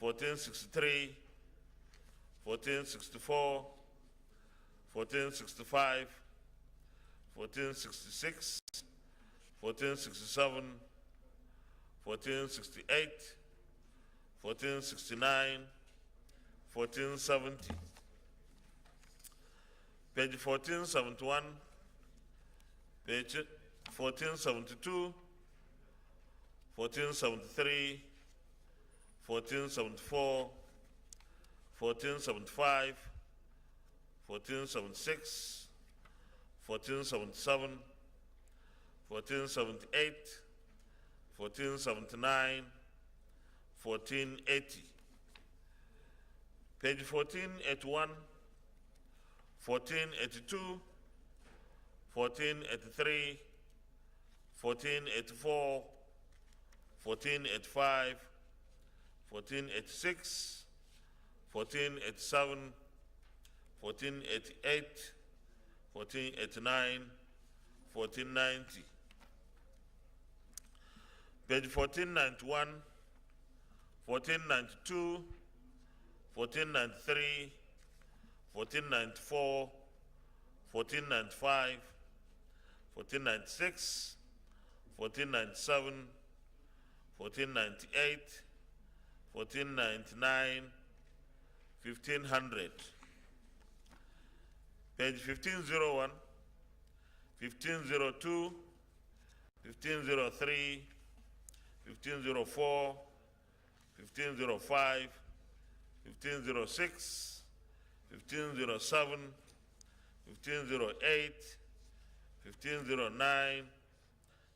1463, 1464, 1465, 1466, 1467, 1468, 1469, 1470. Page 1471, page 1472, 1473, 1474, 1475, 1476, 1477, 1478, 1479, 1480. Page 1481, 1482, 1483, 1484, 1485, 1486, 1487, 1488, 1489, 1490. Page 1491, 1492, 1493, 1494, 1495, 1496, 1497, 1498, 1499, 1500. Page 1501, 1502, 1503, 1504, 1505, 1506, 1507, 1508, 1509,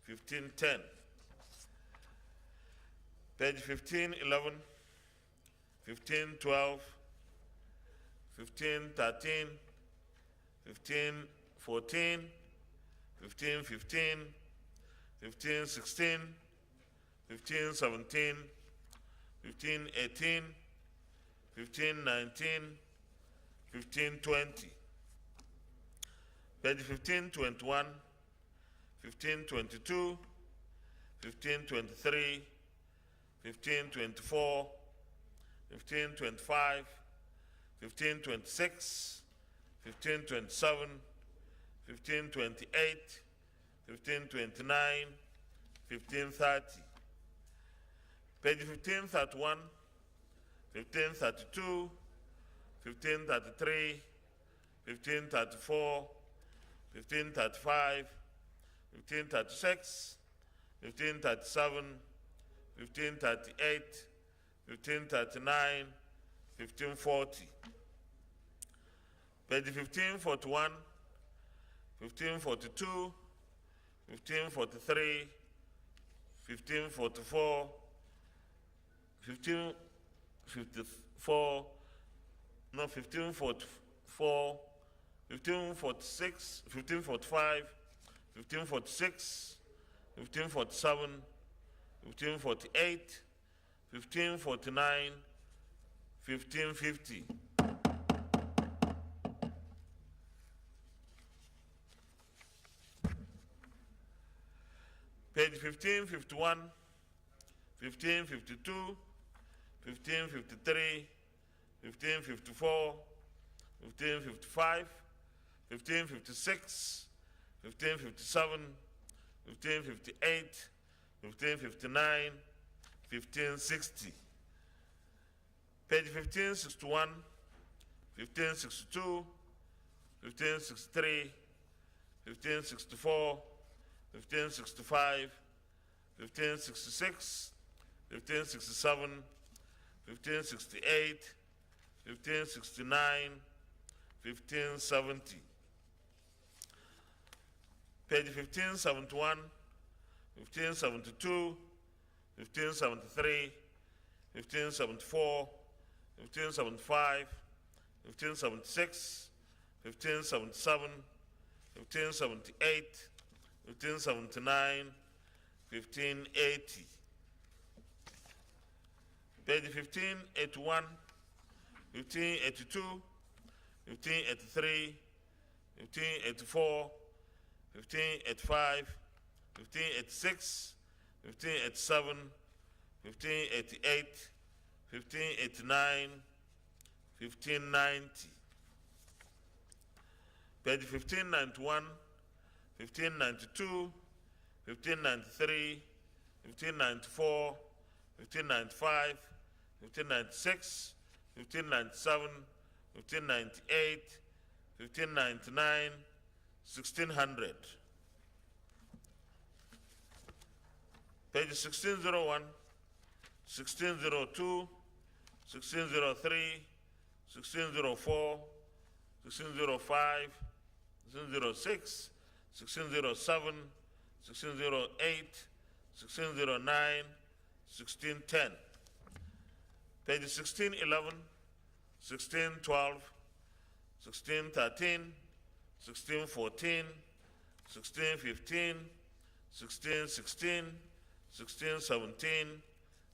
1510. Page 1511, 1512, 1513, 1514, 1515, 1516, 1517, 1518, 1519, 1520. Page 1521, 1522, 1523, 1524, 1525, 1526, 1527, 1528, 1529, 1530. Page 1531, 1532, 1533, 1534, 1535, 1536, 1537, 1538, 1539, 1540. Page 1541, 1542, 1543, 1544, 1554, no, 1544, 1546, 1545, 1546, 1547, 1548, 1549, 1550. Page 1551, 1552, 1553, 1554, 1555, 1556, 1557, 1558, 1559, 1560. Page 1561, 1562, 1563, 1564, 1565, 1566, 1567, 1568, 1569, 1570. Page 1571, 1572, 1573, 1574, 1575, 1576, 1577, 1578, 1579, 1580. Page 1581, 1582, 1583, 1584, 1585, 1586, 1587, 1588, 1589, 1590. Page 1591, 1592, 1593, 1594, 1595, 1596, 1597, 1598, 1599, 1600. Page 1601, 1602, 1603, 1604, 1605, 1606, 1607, 1608, 1609, 1610. Page 1611, 1612, 1613, 1614, 1615, 1616, 1617,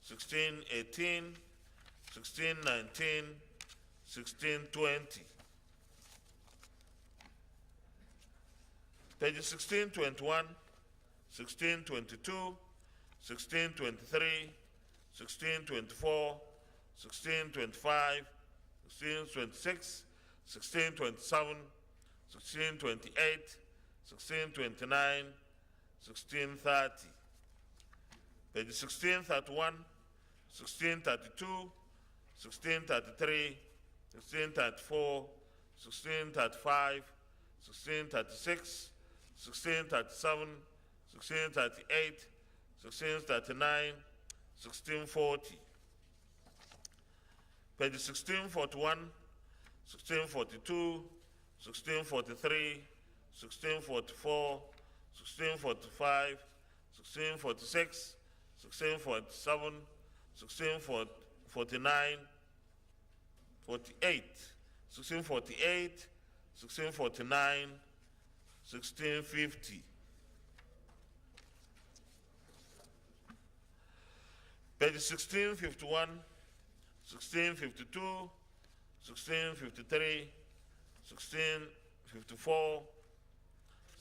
1618, 1619, 1620. Page 1621, 1622, 1623, 1624, 1625, 1626, 1627, 1628, 1629, 1630. Page 1631, 1632, 1633, 1634, 1635, 1636, 1637, 1638, 1639, 1640. Page 1641, 1642, 1643, 1644, 1645, 1646, 1647, 1649, 48, 1648, 1649, 1650. Page 1651, 1652, 1653, 1654,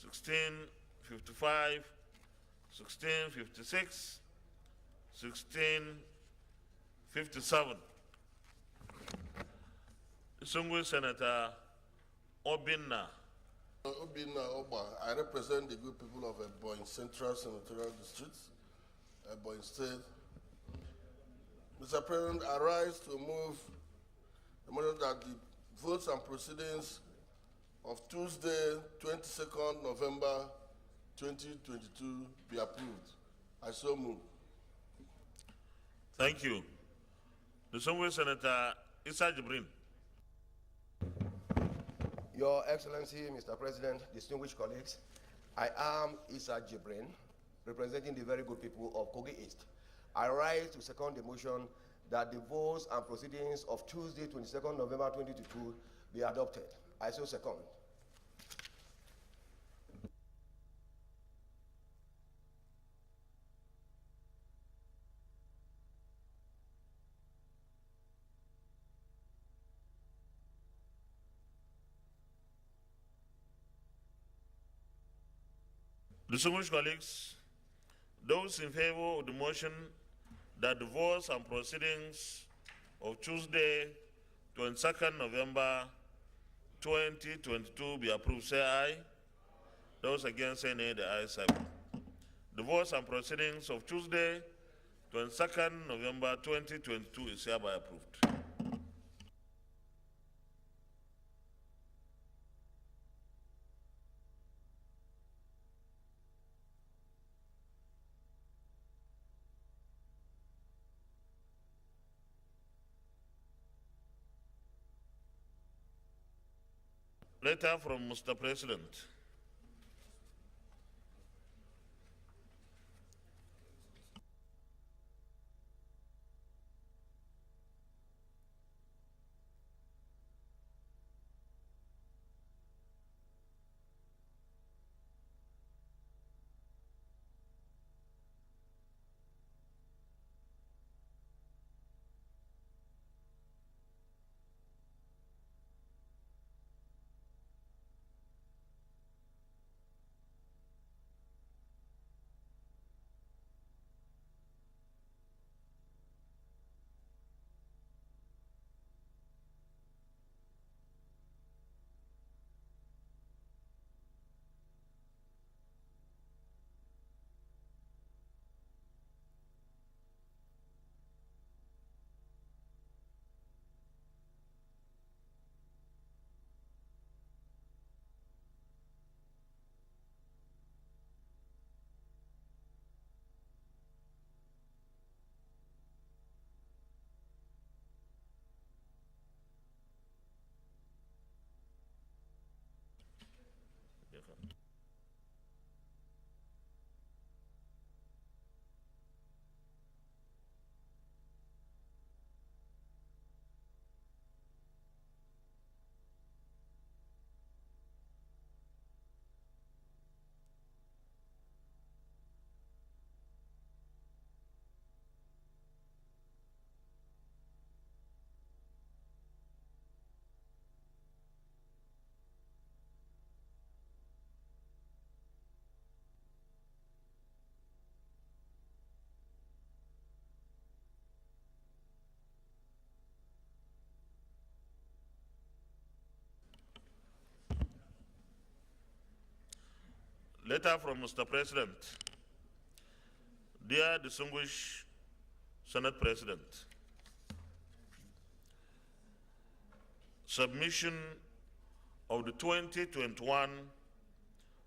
1655, 1656, 1657. Distinguished Senator Obinna. Obinna Oba, I represent the good people of Ebonyi Central Senatorial District, Ebonyi State. Mr. President, I rise to move the motion that the votes and proceedings of Tuesday, 22nd November 2022 be approved. I so move. Thank you. Distinguished Senator Issa Jibrin. Your Excellency, Mr. President, distinguished colleagues, I am Issa Jibrin, representing the very good people of Kogi East. I rise to second the motion that the votes and proceedings of Tuesday, 22nd November 2022 be adopted. I so second. Distinguished colleagues, those in favor of the motion that the votes and proceedings of Tuesday, 22nd November 2022 be approved, say aye. Those against, say nay. The ayes have it. The votes and proceedings of Tuesday, 22nd November 2022 is hereby approved. Letter from Mr. President. Letter from Mr. President. Dear distinguished Senate President, submission of the 2021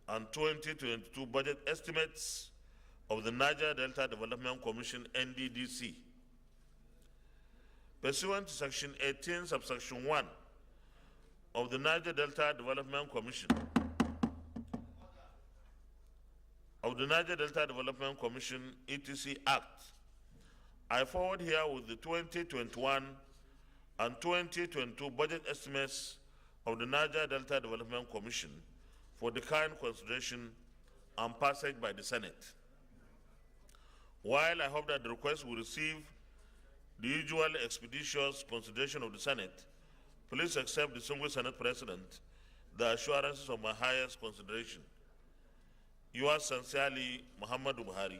and 2022 budget estimates of the Niger Delta Development Commission, NDDC. Pursuant to Section 18, subsection 1 of the Niger Delta Development Commission, ETC Act, I forward here with the 2021 and 2022 budget estimates of the Niger Delta Development Commission for the kind consideration and passage by the Senate. While I hope that the request will receive the usual expeditious consideration of the Senate, please accept, distinguished Senate President, the assurances of my highest consideration. Yours sincerely, Muhammadu Buhari.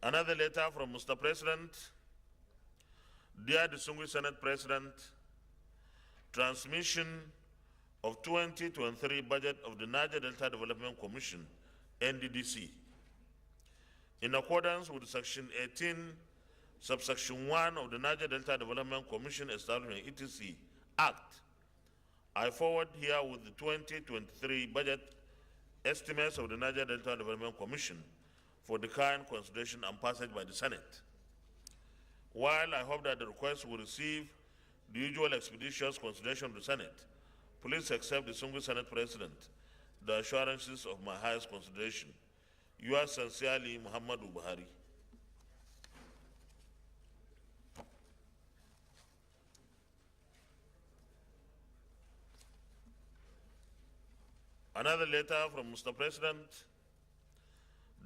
Another letter from Mr. President. Dear distinguished Senate President, transmission of 2023 budget of the Niger Delta Development Commission, NDDC. In accordance with Section 18, subsection 1 of the Niger Delta Development Commission Establishment, ETC Act, I forward here with the 2023 budget estimates of the Niger Delta Development Commission for the kind consideration and passage by the Senate. While I hope that the request will receive the usual expeditious consideration of the Senate, please accept, distinguished Senate President, the assurances of my highest consideration. Yours sincerely, Muhammadu Buhari. Another letter from Mr. President.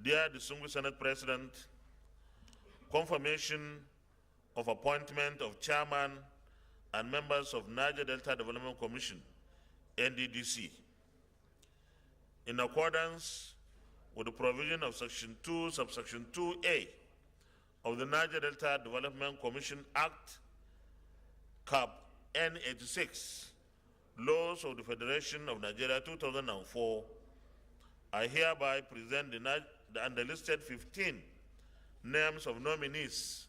Dear distinguished Senate President, confirmation of appointment of chairman and members of Niger Delta Development Commission, NDDC. In accordance with the provision of Section 2, subsection 2A of the Niger Delta Development Commission Act, Cap N86, Laws of the Federation of Nigeria 2004, I hereby present the unlisted 15 names of nominees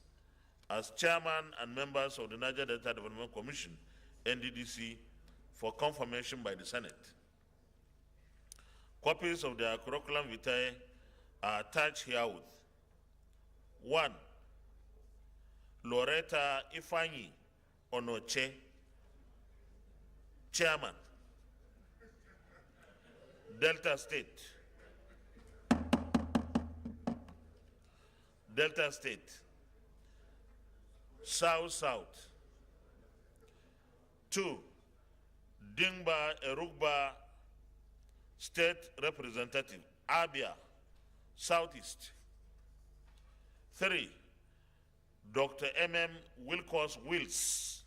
as chairman and members of the Niger Delta Development Commission, NDDC, for confirmation by the Senate. Copies of their curriculum vitae are attached herewith. 1. Loretta Ifanyi Onoche, Chairman, Delta State. Delta State, South. 2, Dingba Erugba, State Representative, Abia, Southeast. 3, Dr. M.M. Wilcox Wills,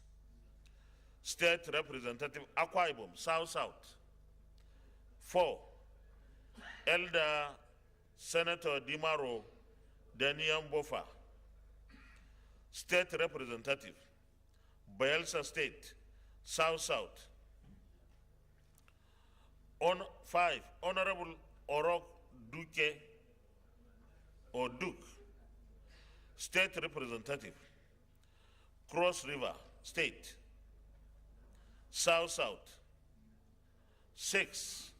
State Representative, Akwa Ibom, South. 4, Elder Senator Dimaro Daniel Bofa, State Representative, Bayelsa State, South. 5, Honorable Orok Duke, or Duke, State Representative, Cross River State, South. 6,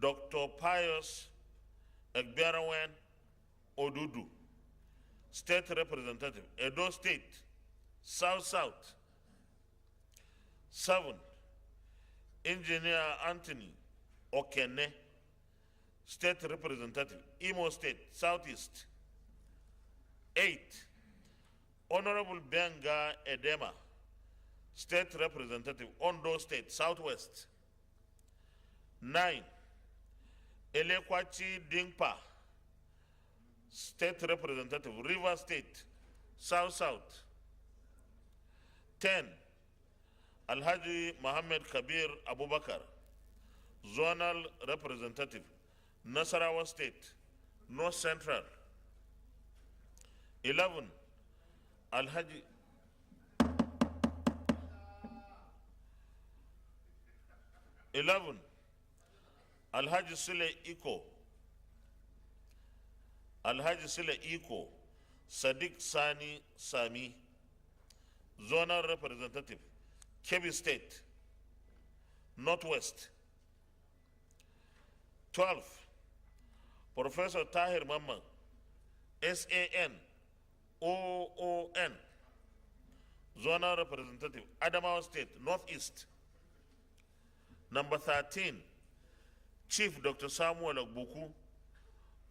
Dr. Pius Egbiarawen Odudu, State Representative, Edo State, South. 7, Engineer Anthony Okene, State Representative, Imo State, Southeast. 8, Honorable Benga Edema, State Representative, Ondo State, Southwest. 9, Elekwachi Dingpa, State Representative, River State, South. 10, Alhaji Mohammed Kabir Abubakar, Zonal Representative, Nasarawa State, North Central. 11, Alhaji Alhaji Sule Iko, Sadiq Sani Sami, Zonal Representative, Kebbi State, Northwest. 12, Professor Tahir Mamman, SAN, OON, Zonal Representative, Adamawa State, Northeast. Number 13, Chief Dr. Samuel Ogbuku,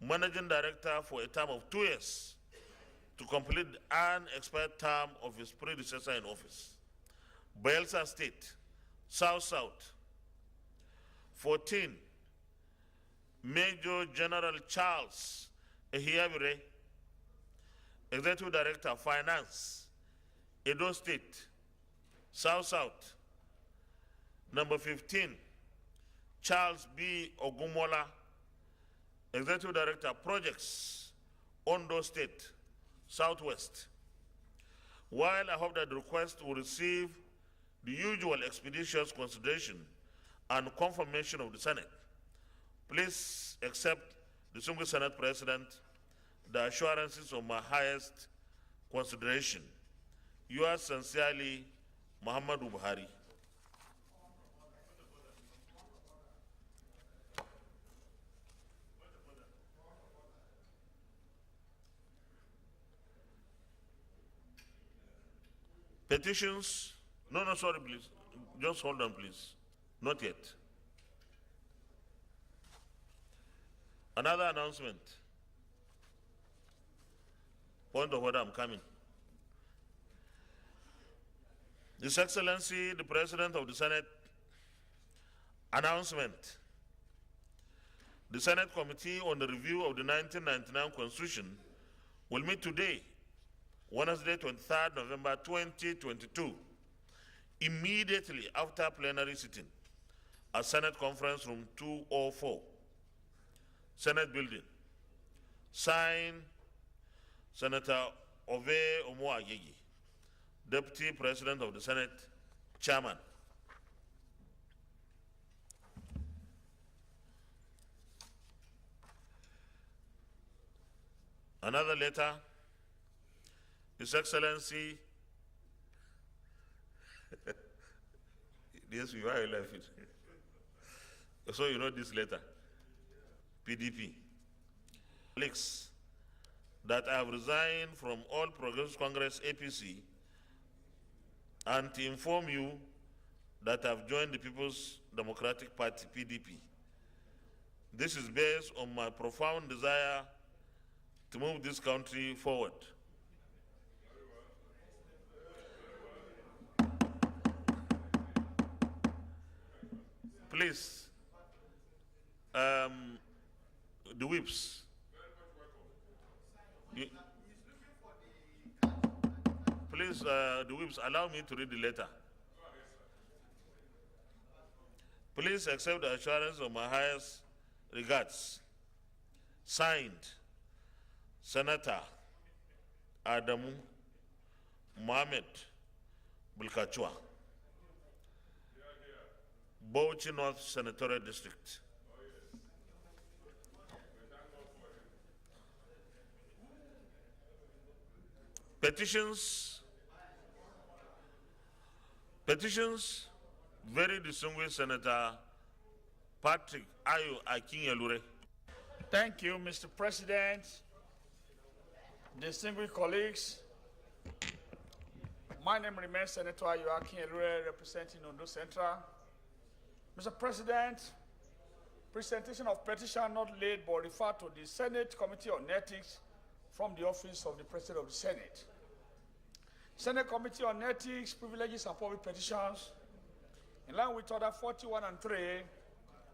Managing Director for a term of 2 years to complete the unexpired term of his predecessor in office. Bayelsa State, South-South. 14, Major General Charles Ehiabire, Executive Director of Finance, Edo State, South-South. Number 15, Charles B. Ogumola, Executive Director of Projects, Ondo State, Southwest. While I hope that the request will receive the usual expeditious consideration and confirmation of the Senate, please accept, distinguished Senate President, the assurances of my highest consideration. Yours sincerely, Muhammadu Buhari. Petitions, no, sorry, please. Just hold on, please. Not yet. Another announcement. Point of order, I'm coming. His Excellency, the President of the Senate, announcement. The Senate Committee on the Review of the 1999 Constitution will meet today, Wednesday, 23rd November 2022, immediately after plenary sitting at Senate Conference Room 204, Senate Building. Signed, Senator Ove Omoagegi, Deputy President of the Senate, Chairman. Another letter, His Excellency, yes, you are alive. So you know this letter, PDP. Colleagues, that I have resigned from All Progressive Congress APC, and to inform you that I have joined the People's Democratic Party PDP. This is based on my profound desire to move this country forward. Please, the whips. Please, the whips, allow me to read the letter. Please accept the assurance of my highest regards. Signed, Senator Adamu Mohammed Bulkachua, Bauchi North Senatorial District. Petitions, very distinguished Senator Patrick Ayo Akinyelure. Thank you, Mr. President, distinguished colleagues. My name remains Senator Ayo Akinyelure, representing Ondo Central. Mr. President, presentation of petition not laid but referred to the Senate Committee on Ethics from the office of the President of the Senate. Senate Committee on Ethics, Privileges and Public Petitions, in line with Order 41 and 3,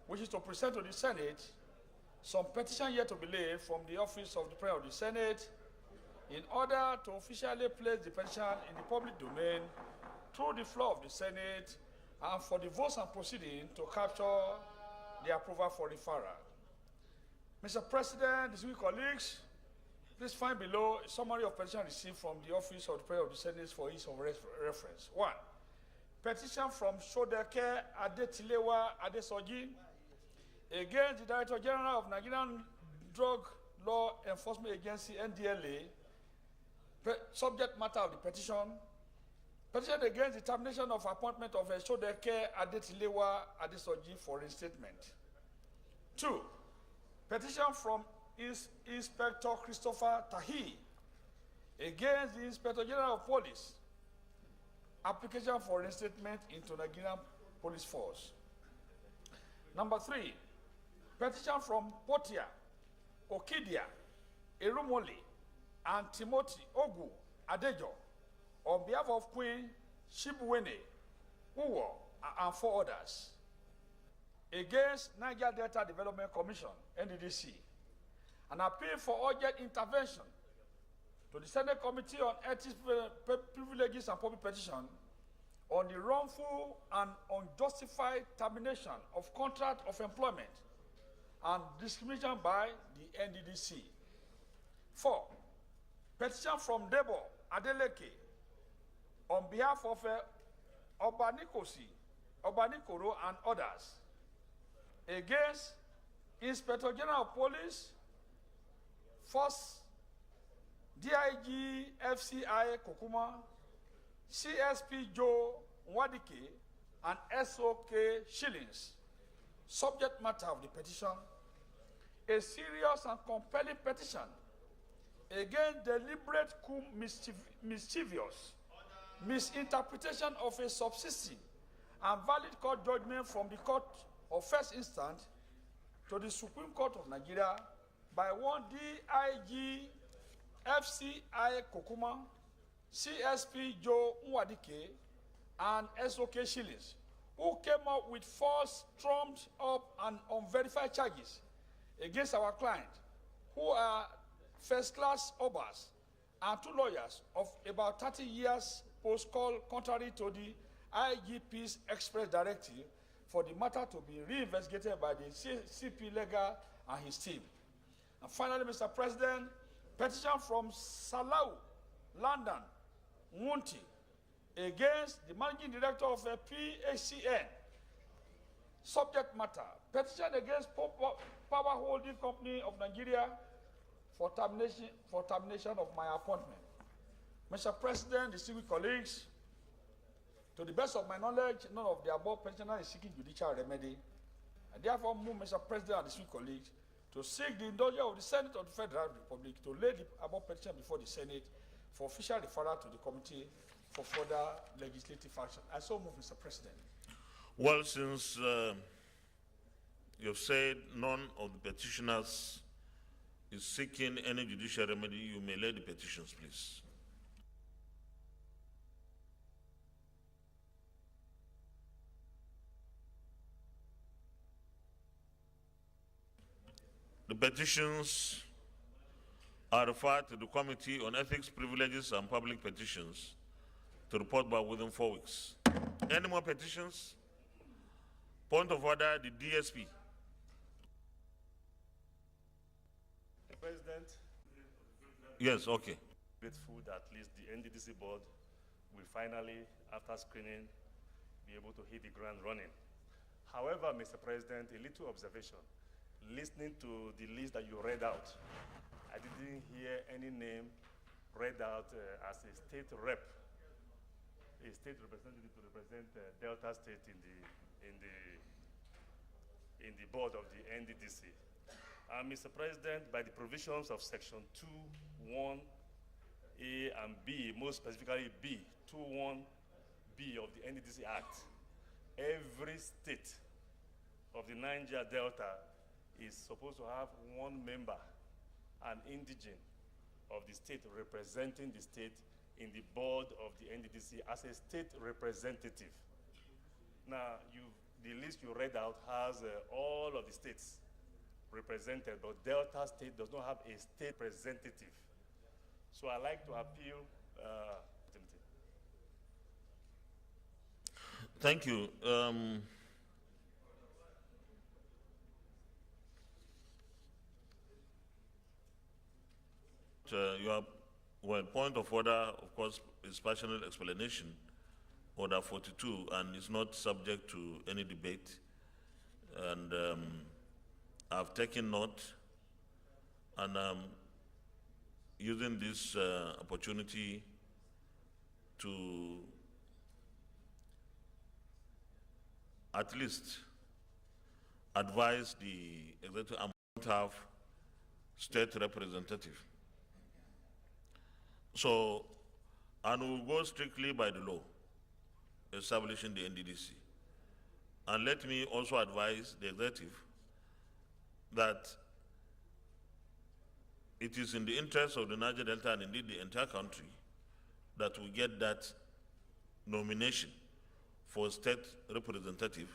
which is to present to the Senate some petition yet to be laid from the office of the President of the Senate in order to officially place the petition in the public domain through the floor of the Senate and for the votes and proceedings to capture the approval for referral. Mr. President, distinguished colleagues, Please find below a summary of petition received from the office of the President of the Senate for ease of reference. 1. Petition from Shodeke Adetilewa Adesoji against the Director General of Nigerian Drug Law Enforcement Agency, NDLA. Subject matter of the petition. Petition against the termination of appointment of Shodeke Adetilewa Adesoji for reinstatement. 2. Petition from Inspector Christopher Tahi against the Inspector General of Police. Application for reinstatement into Nigerian Police Force. Number 3. Petition from Potia, Okidia, Erumoli, and Timothy Ogu Adejo on behalf of Queen Shibuwene, Uwo, and 4 others against Niger Delta Development Commission, NDDC, an appeal for urgent intervention to the Senate Committee on Ethics, Privileges, and Public Petition on the wrongful and unjustified termination of contract of employment and discrimination by the NDDC. 4. Petition from Debo Adeleke on behalf of Obanikoro and others against Inspector General of Police, First DIG FCI Kokuma, CSP Joe Nwadike, and SOK Shillings. Subject matter of the petition: a serious and compelling petition against deliberate coup mischievous misinterpretation of a subsisting and valid court judgment from the Court of First Instance to the Supreme Court of Nigeria by one DIG FCI Kokuma, CSP Joe Nwadike, and SOK Shillings, who came up with false, trumped up, and unverified charges against our client, who are first-class obas and 2 lawyers of about 30 years post-call, contrary to the IGP's express directive for the matter to be reinvestigated by the CP Legal and his team. And finally, Mr. President, petition from Salau London Wunti against the managing director of a PHCN. Subject matter: petition against Power Holding Company of Nigeria for termination of my appointment. Mr. President, distinguished colleagues, to the best of my knowledge, none of the above petitioner is seeking judicial remedy. I therefore move, Mr. President and distinguished colleagues, to seek the indulgence of the Senate of the Federal Republic to lay the above petition before the Senate for official referral to the committee for further legislative action. I so move, Mr. President. Well, since you've said none of the petitioners is seeking any judicial remedy, you may lay the petitions, please. The petitions are referred to the Committee on Ethics, Privileges, and Public Petitions to report back within 4 weeks. Any more petitions? Point of order, the DSP. President, Yes, okay. grateful that at least the NDDC board will finally, after screening, be able to hit the ground running. However, Mr. President, a little observation. Listening to the list that you read out, I didn't hear any name read out as a state rep, a state representative to represent Delta State in the board of the NDDC. Mr. President, by the provisions of Section 2(1)(a) and B, more specifically B, 2(1)(b) of the NDDC Act, every state of the Niger Delta is supposed to have 1 member, an indigene of the state representing the state in the board of the NDDC as a state representative. Now, the list you read out has all of the states represented, but Delta State does not have a state representative. So I like to appeal. Thank you. point of order, of course, is personal explanation, order 42, and is not subject to any debate. And I've taken note, and using this opportunity to at least advise the executive and have state representative. So, and we'll go strictly by the law establishing the NDDC. And let me also advise the executive that it is in the interest of the Niger Delta and indeed the entire country that we get that nomination for state representative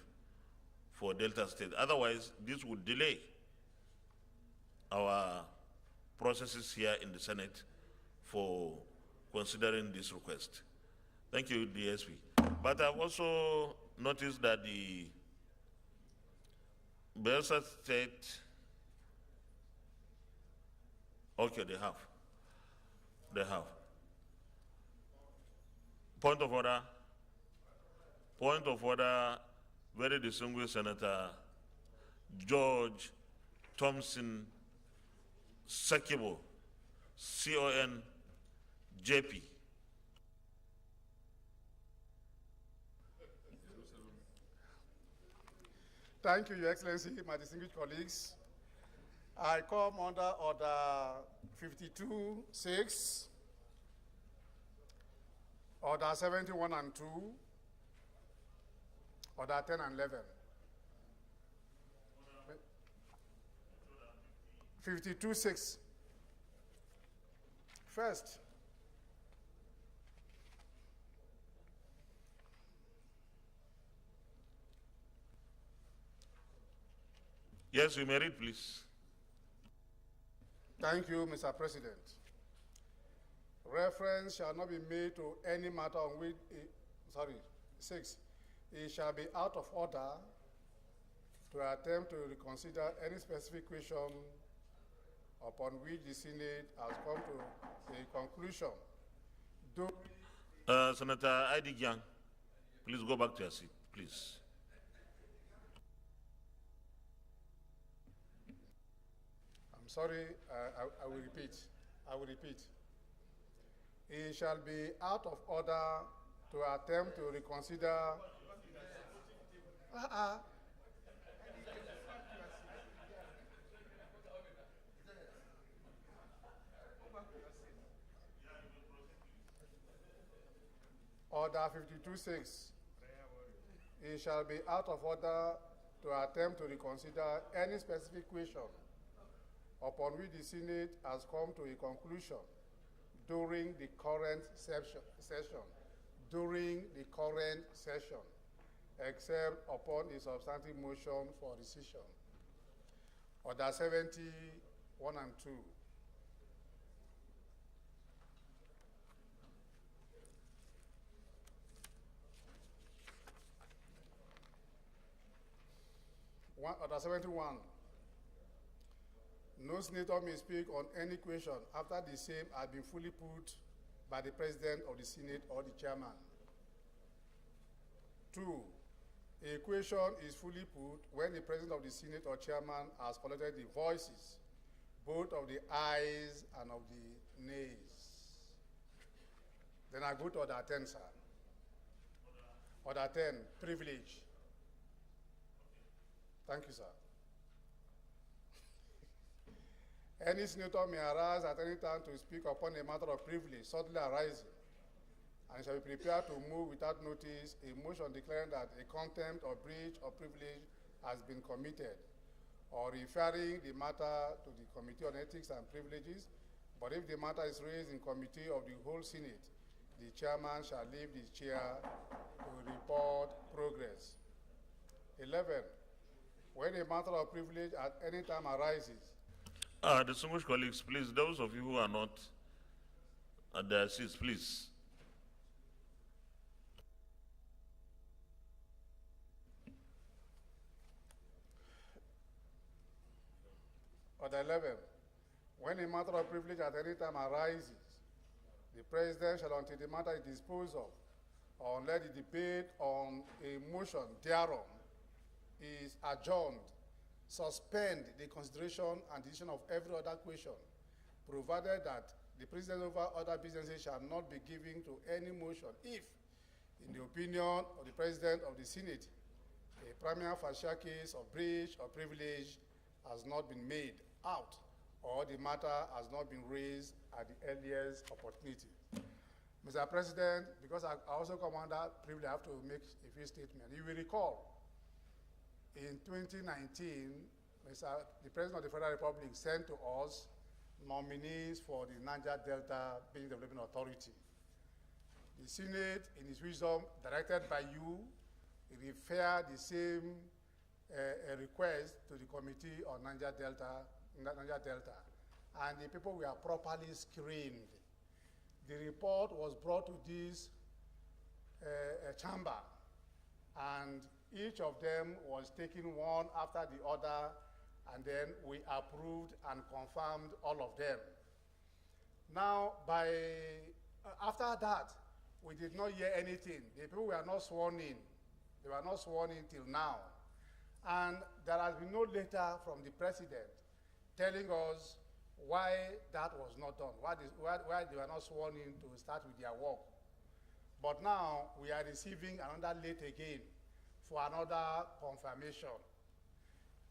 for Delta State. Otherwise, this would delay our processes here in the Senate for considering this request. Thank you, DSP. But I've also noticed that the Bayelsa State, okay, they have. Point of order. Point of order, very distinguished Senator George Thompson Sekibo, CON-JP. Thank you, Your Excellency, my distinguished colleagues. I come under Order 52-6, Order 71 and 2, Order 10 and 11. 52-6. First, yes, you may read, please. thank you, Mr. President. Reference shall not be made to any matter on which, 6, it shall be out of order to attempt to reconsider any specific question upon which the Senate has come to a conclusion. Senator Aidigyang, please go back to your seat, please. I'm sorry, I will repeat. It shall be out of order to attempt to reconsider. Order 52-6. It shall be out of order to attempt to reconsider any specific question upon which the Senate has come to a conclusion during the current session, except upon a substantive motion for rescission. Order 71 and 2. Order 71. No senator may speak on any question after the same has been fully put by the President of the Senate or the Chairman. 2. A question is fully put when the President of the Senate or Chairman has collected the voices, both of the ayes and of the nays. Then I go to Order 10, sir. Order 10, privilege. Thank you, sir. Any senator may arise at any time to speak upon a matter of privilege suddenly arising, and shall be prepared to move without notice a motion declaring that a contempt or breach of privilege has been committed, or referring the matter to the Committee on Ethics and Privileges. But if the matter is raised in committee of the whole Senate, the chairman shall leave the chair to report progress. 11. When a matter of privilege at any time arises. Distinguished colleagues, please, those of you who are not at their seats, please. Order 11. When a matter of privilege at any time arises, the President shall, until the matter is disposed of, or unless the debate on a motion thereon is adjourned, suspend the consideration and decision of every other question, provided that the President over other businesses shall not be given to any motion if, in the opinion of the President of the Senate, a prima facie case of breach of privilege has not been made out, or the matter has not been raised at the earliest opportunity. Mr. President, because I also come under privilege, I have to make a few statements. You will recall, in 2019, the President of the Federal Republic sent to us nominees for the Niger Delta Basin Development Authority. The Senate, in its wisdom, directed by you, referred the same request to the Committee on Niger Delta, and the people were properly screened. The report was brought to this chamber, and each of them was taken one after the other, and then we approved and confirmed all of them. Now, after that, we did not hear anything. The people were not sworn in. They were not sworn in till now. And there has been no letter from the President telling us why that was not done, why they were not sworn in to start with their work. But now we are receiving another letter again for another confirmation.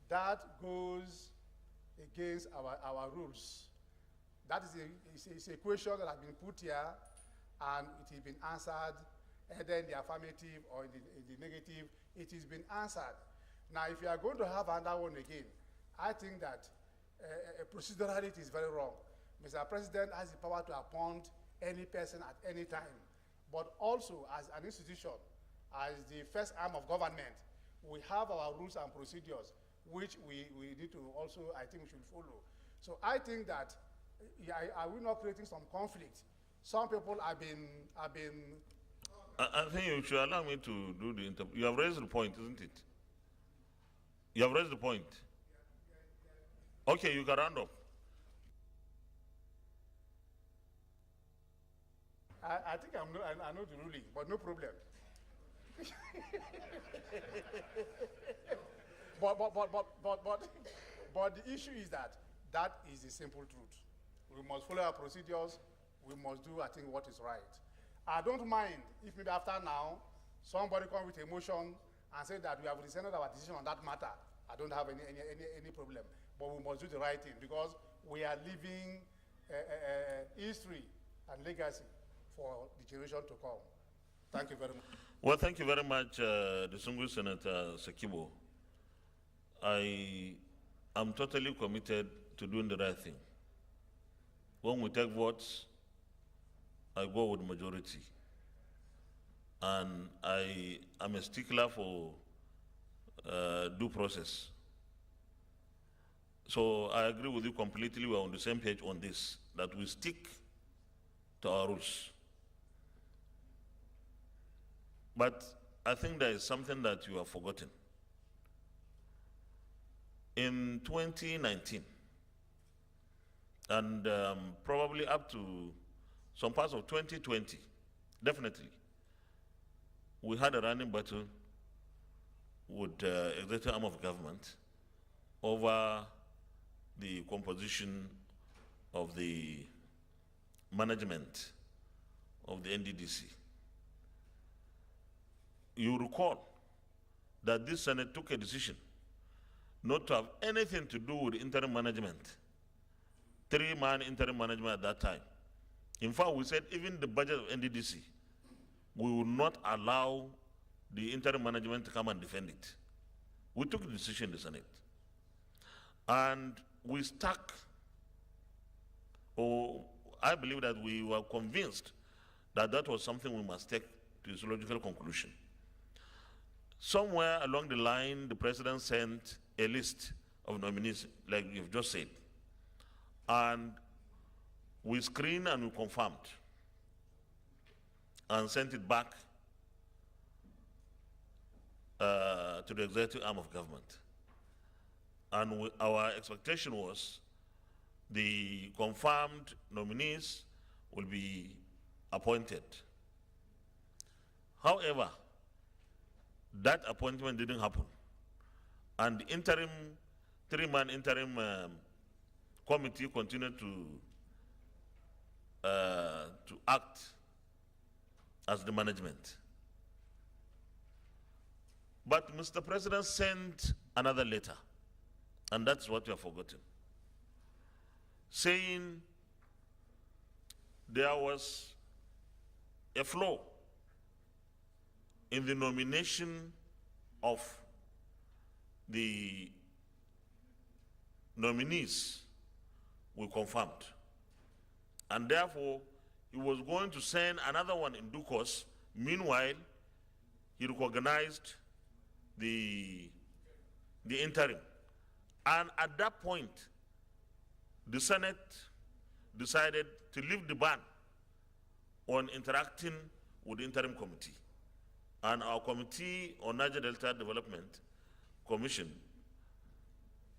That goes against our rules. That is a question that has been put here, and it has been answered either in the affirmative or in the negative. It has been answered. Now, if you are going to have another one again, I think that procedurally it is very wrong. Mr. President has the power to appoint any person at any time, but also as an institution, as the first arm of government, we have our rules and procedures, which we need to also, I think we should follow. So I think that, are we not creating some conflict? Some people have been. I think you should allow me to do the interview. You have raised the point, isn't it? You have raised the point. Okay, you can round up. I think I know the ruling, but no problem. but the issue is that is the simple truth. We must follow our procedures. We must do, I think, what is right. I don't mind if maybe after now, somebody comes with a motion and say that we have rescinded our decision on that matter. I don't have any problem. But we must do the right thing because we are leaving history and legacy for the generation to come. Thank you very much. Well, thank you very much, distinguished Senator Sekibo. I am totally committed to doing the right thing. When we take votes, I go with majority. And I am a stickler for due process. So I agree with you completely. We're on the same page on this, that we stick to our rules. But I think there is something that you have forgotten. In 2019, and probably up to some parts of 2020, definitely, we had a running battle with the executive arm of government over the composition of the management of the NDDC. You recall that this Senate took a decision not to have anything to do with interim management, three-man interim management at that time. In fact, we said even the budget of NDDC, we will not allow the interim management to come and defend it. We took the decision in the Senate. And we stuck, or I believe that we were convinced that that was something we must take to its logical conclusion. Somewhere along the line, the president sent a list of nominees, like you've just said. And we screened and we confirmed and sent it back to the executive arm of government. And our expectation was the confirmed nominees will be appointed. However, that appointment didn't happen. And the interim, three-man interim committee continued to act as the management. But Mr. President sent another letter, and that's what you have forgotten, saying there was a flaw in the nomination of the nominees we confirmed. And therefore, he was going to send another one in due course. Meanwhile, he recognized the interim. And at that point, the Senate decided to lift the ban on interacting with the interim committee. And our Committee on Niger Delta Development Commission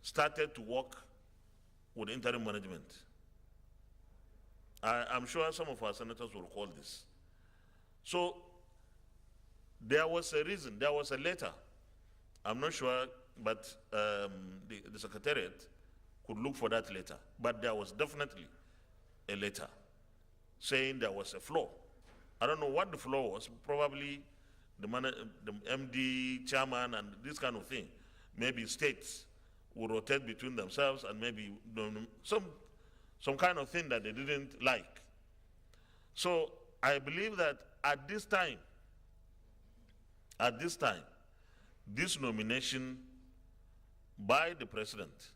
started to work with interim management. I'm sure some of our senators will recall this. So there was a reason, there was a letter. I'm not sure, but the Secretariat could look for that letter. But there was definitely a letter saying there was a flaw. I don't know what the flaw was, probably the MD, chairman, and this kind of thing. Maybe states will rotate between themselves and maybe some kind of thing that they didn't like. So I believe that at this time, this nomination by the president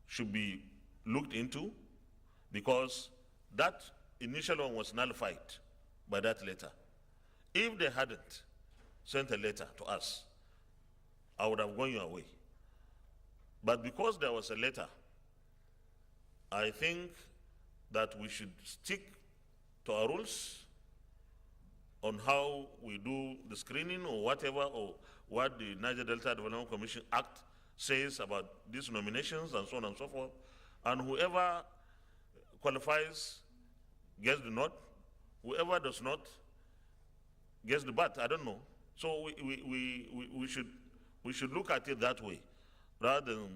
should be looked into, because that initial one was nullified by that letter. If they hadn't sent a letter to us, I would have gone your way. But because there was a letter, I think that we should stick to our rules on how we do the screening or whatever, or what the Niger Delta Development Commission Act says about these nominations and so on and so forth. And whoever qualifies gets the nod, whoever does not gets the bat. I don't know. So we should look at it that way, rather than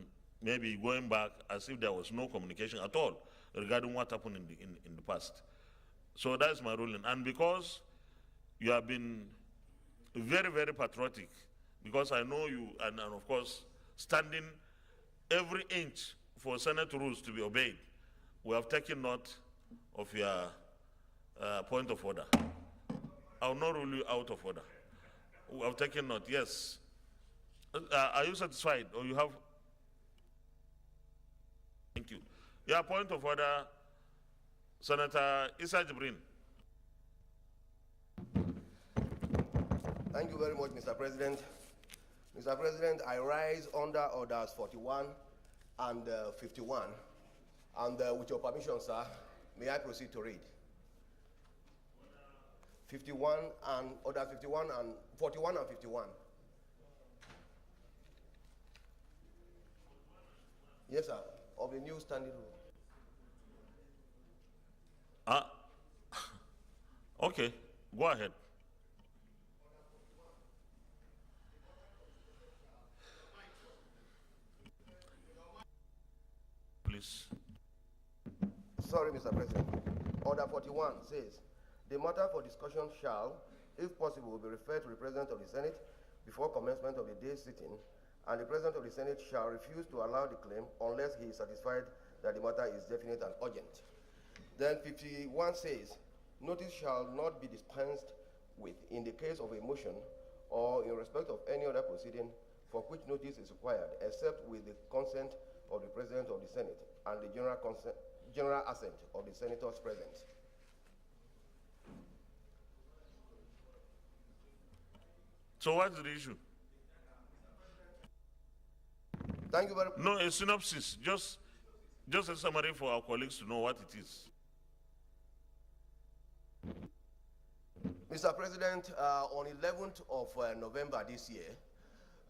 maybe going back as if there was no communication at all regarding what happened in the past. So that's my ruling. And because you have been very, very patriotic, because I know you, and of course, standing every inch for Senate rules to be obeyed, we have taken note of your point of order. I will not rule you out of order. We have taken note, yes. Are you satisfied, or you have? Thank you. Your point of order, Senator Issa Jibrin. Thank you very much, Mr. President. Mr. President, I rise under orders 41 and 51. And with your permission, sir, may I proceed to read? 51 and order 51 and 41 and 51. Yes, sir, of the new standing rule. Okay, go ahead. Please. Sorry, Mr. President. Order 41 says, the matter for discussion shall, if possible, be referred to the President of the Senate before commencement of the day's sitting, and the President of the Senate shall refuse to allow the claim unless he is satisfied that the matter is definite and urgent. Then 51 says, notice shall not be dispensed with in the case of a motion or in respect of any other proceeding for which notice is required, except with the consent of the President of the Senate and the general assent of the senators present. So what's the issue? Thank you very much. No, a synopsis, just a summary for our colleagues to know what it is. Mr. President, on 11th of November this year,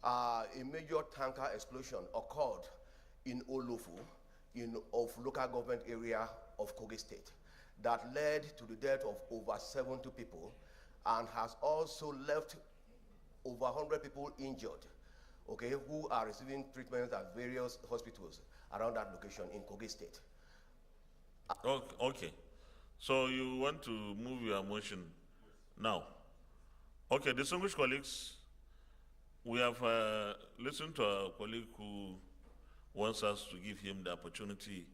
a major tanker explosion occurred in Olofu of local government area of Kogi State that led to the death of over 70 people and has also left over 100 people injured, okay, who are receiving treatment at various hospitals around that location in Kogi State. Okay. So you want to move your motion now? Okay, distinguished colleagues, we have listened to our colleague who wants us to give him the opportunity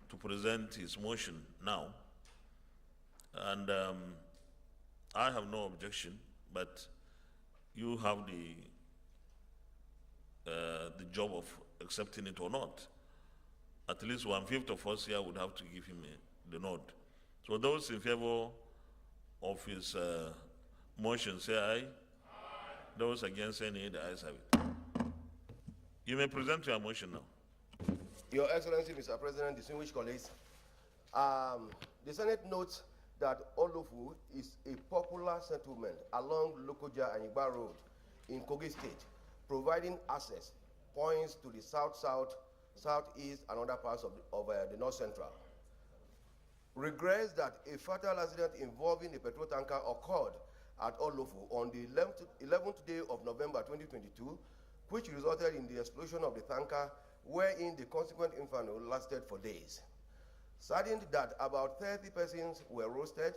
to present his motion now. And I have no objection, but you have the job of accepting it or not. At least 1/5 of us here would have to give him the nod. So those in favor of his motion, say aye. Aye. Those against, say nay. The ayes have it. You may present your motion now. Your Excellency, Mr. President, distinguished colleagues, the Senate notes that Olofu is a popular settlement along Lokoja and Igba Road in Kogi State, providing access points to the south-south, southeast, and other parts of the north central. Regrets that a fatal accident involving a petrol tanker occurred at Olofu on the 11th day of November 2022, which resulted in the explosion of the tanker, wherein the consequent inferno lasted for days. Saddened that about 30 persons were roasted,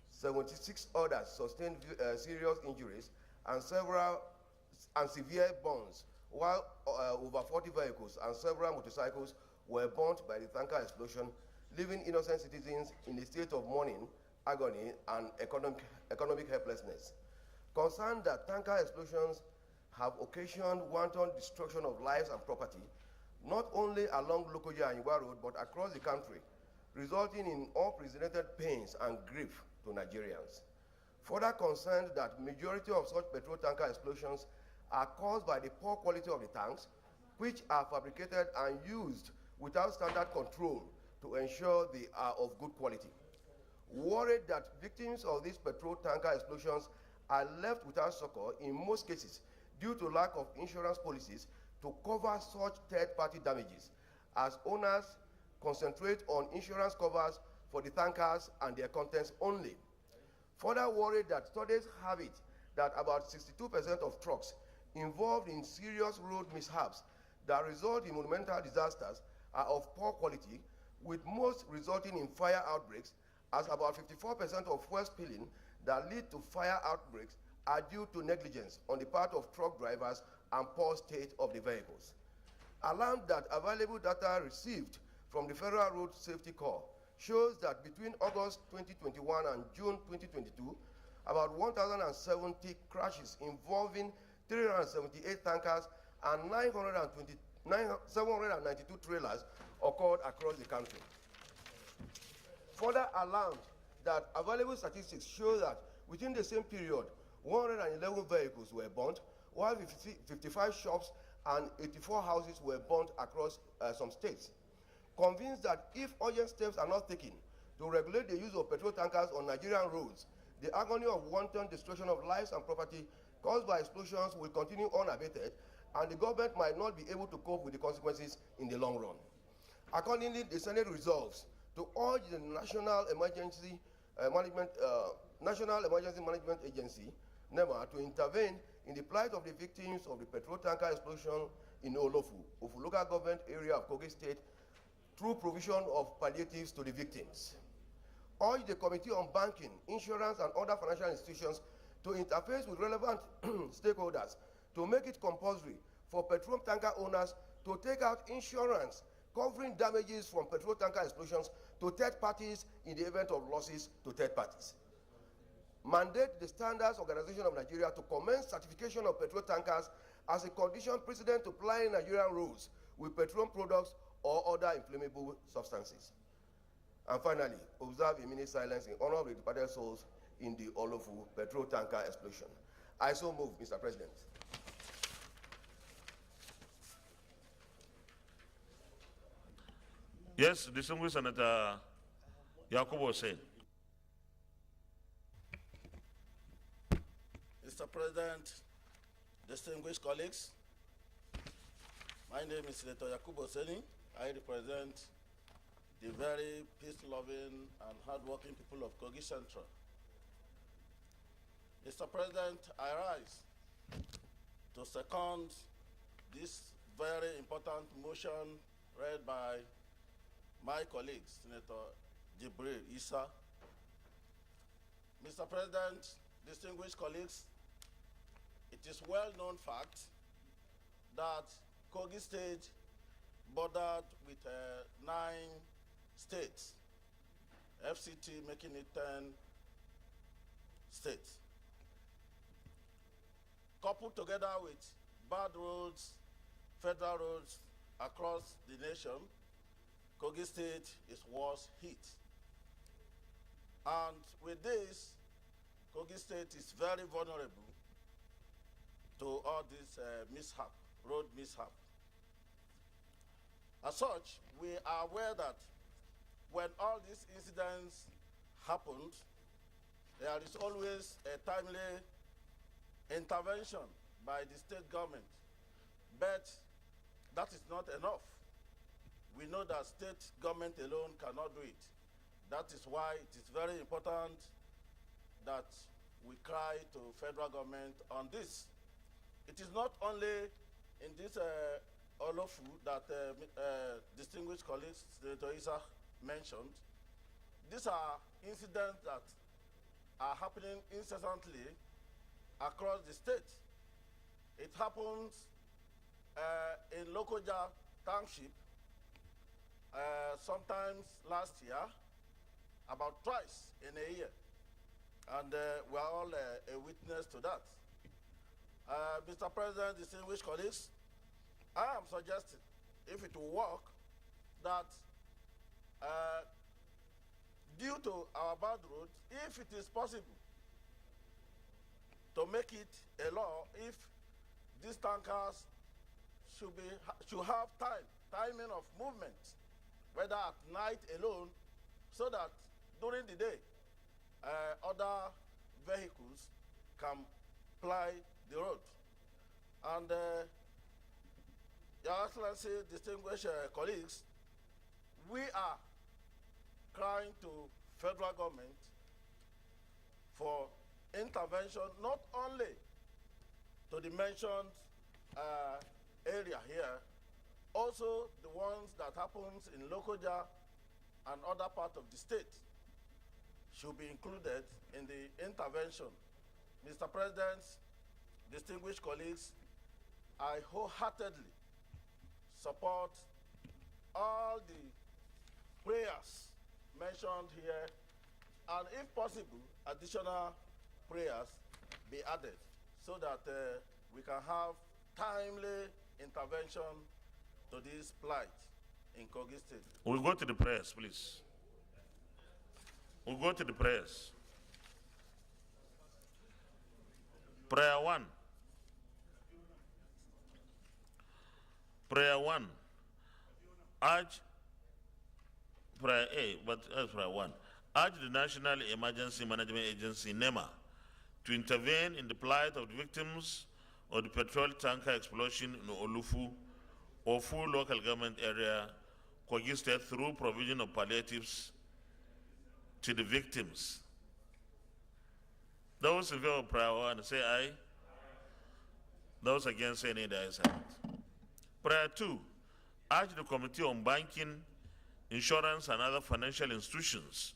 76 others sustained serious injuries and severe burns, while over 40 vehicles and several motorcycles were burnt by the tanker explosion, leaving innocent citizens in a state of mourning, agony, and economic helplessness. Concerned that tanker explosions have occasioned wanton destruction of lives and property, not only along Lokoja and Igba Road, but across the country, resulting in unprecedented pains and grief to Nigerians. Further concerned that majority of such petrol tanker explosions are caused by the poor quality of the tanks, which are fabricated and used without standard control to ensure they are of good quality. Worried that victims of these petrol tanker explosions are left without succor in most cases due to lack of insurance policies to cover such third-party damages, as owners concentrate on insurance covers for the tankers and their contents only. Further worried that studies have it that about 62% of trucks involved in serious road mishaps that result in monumental disasters are of poor quality, with most resulting in fire outbreaks, as about 54% of fuel spilling that lead to fire outbreaks are due to negligence on the part of truck drivers and poor state of the vehicles. Alarmed that available data received from the Federal Road Safety Corps shows that between August 2021 and June 2022, about 1,070 crashes involving 378 tankers and 792 trailers occurred across the country. Further alarmed that available statistics show that within the same period, 111 vehicles were burnt, while 55 shops and 84 houses were burnt across some states. Convinced that if urgent steps are not taken to regulate the use of petrol tankers on Nigerian roads, the agony of wanton destruction of lives and property caused by explosions will continue unabated, and the government might not be able to cope with the consequences in the long run. Accordingly, the Senate resolves to urge the National Emergency Management Agency, NEMA, to intervene in the plight of the victims of the petrol tanker explosion in Olofu, local government area of Kogi State, through provision of palliatives to the victims. Urge the Committee on Banking, Insurance, and other financial institutions to interface with relevant stakeholders to make it compulsory for petrol tanker owners to take out insurance covering damages from petrol tanker explosions to third parties in the event of losses to third parties. Mandate the Standards Organization of Nigeria to commence certification of petrol tankers as a condition precedent to plying Nigerian roads with petroleum products or other inflammable substances. And finally, observe a minute silence in honor of the departed souls in the Olofu petrol tanker explosion. I so move, Mr. President. Yes, distinguished Senator Yakubu said. Mr. President, distinguished colleagues, My name is Senator Yakubu Seni. I represent the very peace-loving and hard-working people of Kogi Central. Mr. President, I rise to second this very important motion read by my colleague, Senator Jibril Issa. Mr. President, distinguished colleagues, it is well-known fact that Kogi State bordered with 9 states, FCT making it 10 states. Coupled together with bad roads, federal roads across the nation, Kogi State is worst hit. And with this, Kogi State is very vulnerable to all this road mishap. As such, we are aware that when all these incidents happened, there is always a timely intervention by the state government. But that is not enough. We know that state government alone cannot do it. That is why it is very important that we cry to federal government on this. It is not only in this Olofu that distinguished colleagues, Senator Issa mentioned. These are incidents that are happening incessantly across the state. It happens in Lokoja Township, sometimes last year, about twice in a year. And we are all a witness to that. Mr. President, distinguished colleagues, I am suggesting, if it will work, that due to our bad roads, if it is possible to make it a law, if these tankers should have timing of movement, whether at night alone, so that during the day, other vehicles can ply the road. And Your Excellency, distinguished colleagues, we are crying to federal government for intervention, not only to the mentioned area here, also the ones that happens in Lokoja and other parts of the state should be included in the intervention. Mr. President, distinguished colleagues, I wholeheartedly support all the prayers mentioned here, and if possible, additional prayers be added so that we can have timely intervention to this plight in Kogi State. We'll go to the prayers, please. We'll go to the prayers. Prayer 1. Prayer 1. Urge, prayer A, but that's prayer 1. Urge the National Emergency Management Agency, NEMA, to intervene in the plight of the victims of the petrol tanker explosion in Olufu, Ofu local government area, Kogi State, through provision of palliatives to the victims. Those in favor of prayer 1 say aye. Those against say nay, the ayes have it. Prayer 2, urge the Committee on Banking, Insurance and other financial institutions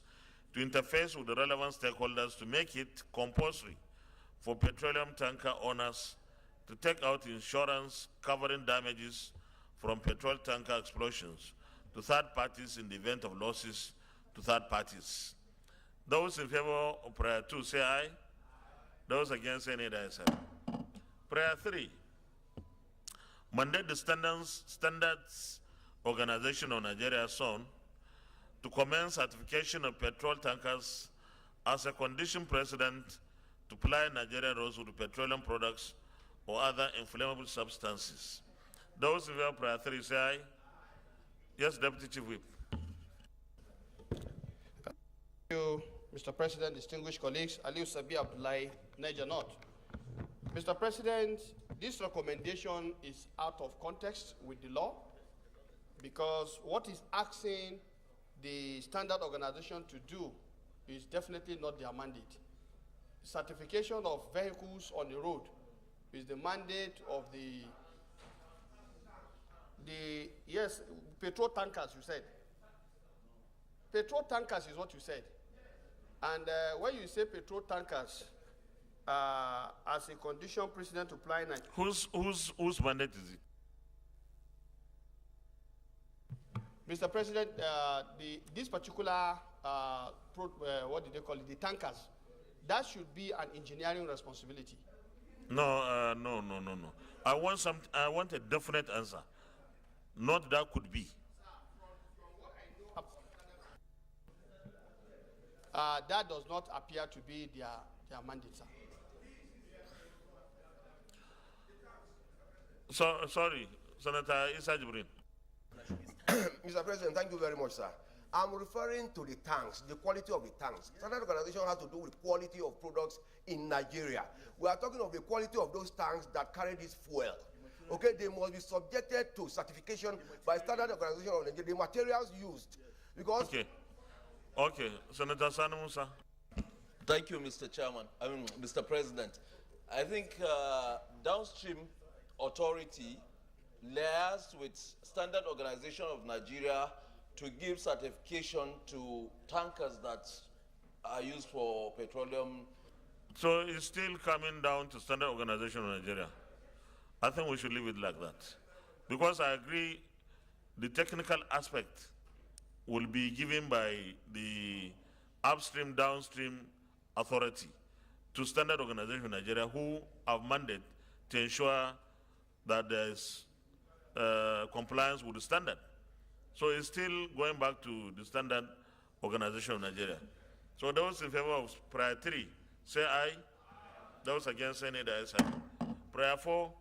to interface with the relevant stakeholders to make it compulsory for petroleum tanker owners to take out insurance covering damages from petrol tanker explosions to third parties in the event of losses to third parties. Those in favor of prayer 2 say aye. Those against say nay, the ayes have it. Prayer 3, mandate the Standards Organization of Nigeria, SON, to commence certification of petrol tankers as a condition precedent to ply Nigerian roads with petroleum products or other inflammable substances. Those in favor of prayer 3 say aye. Yes, Deputy Chief Whip. Thank you, Mr. President, distinguished colleagues. Aliu Sabi Abdullahi, Niger North. Mr. President, this recommendation is out of context with the law, because what is asking the standard organization to do is definitely not their mandate. Certification of vehicles on the road is the mandate of the yes, petrol tankers, you said. Petrol tankers is what you said. And when you say petrol tankers, as a condition precedent to apply, Whose mandate is it? Mr. President, this particular, what did they call it, the tankers, that should be an engineering responsibility. No, no. I want a definite answer. Not that could be. That does not appear to be their mandate, sir. So, sorry, Senator Issa Jibrin. Mr. President, thank you very much, sir. I'm referring to the tanks, the quality of the tanks. Standard organization has to do with quality of products in Nigeria. We are talking of the quality of those tanks that carry this fuel. Okay, they must be subjected to certification by Standard Organization of Nigeria, the materials used. Because Okay, Senator Sani Musa. Thank you, Mr. President. I think downstream authority liaised with Standard Organization of Nigeria to give certification to tankers that are used for petroleum. So it's still coming down to Standard Organization of Nigeria. I think we should leave it like that. Because I agree the technical aspect will be given by the upstream, downstream authority to Standard Organization of Nigeria, who have mandate to ensure that there is compliance with the standard. So it's still going back to the Standard Organization of Nigeria. So those in favor of prior 3, say aye. Those against, say nay, the ayes have it. Prior 4,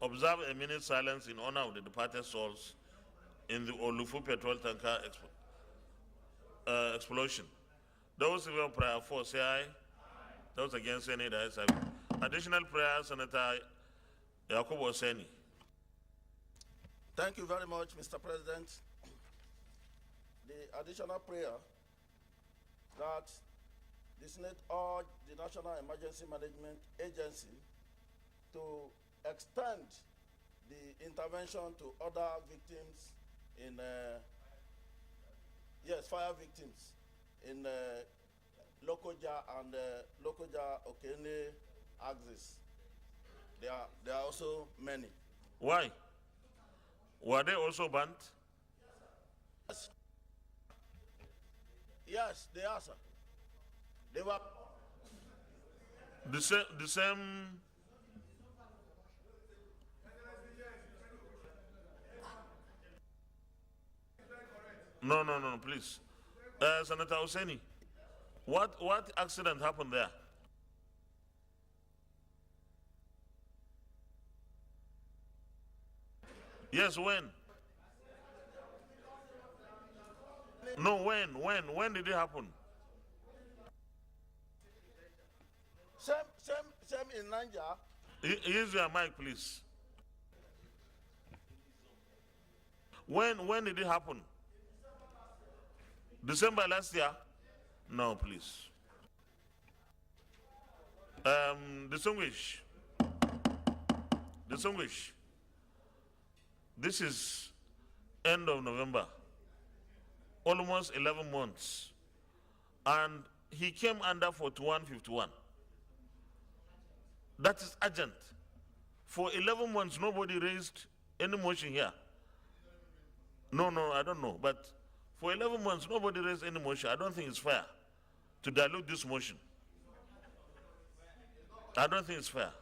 observe a minute silence in honor of the departed souls in the Olufu petrol tanker explosion. Those in favor of prior 4, say aye. Those against, say nay, the ayes have it. Additional prayer, Senator Yakubu Oseni. Thank you very much, Mr. President. The additional prayer that the Senate urged the National Emergency Management Agency to extend the intervention to other victims in, fire victims in Lokoja and Lokoja Okene axis. There are also many. Why? Were they also banned? Yes, they are, sir. They were the same. No, please. Senator Oseni, what accident happened there? Yes, when? No, when did it happen? Same in Niger. Use your mic, please. When did it happen? December last year? No, please. Distinguish. This is end of November, almost 11 months. And he came under 4151. That is urgent. For 11 months, nobody raised any motion here. No, I don't know. But for 11 months, nobody raised any motion. I don't think it's fair to dilute this motion. I don't think it's fair.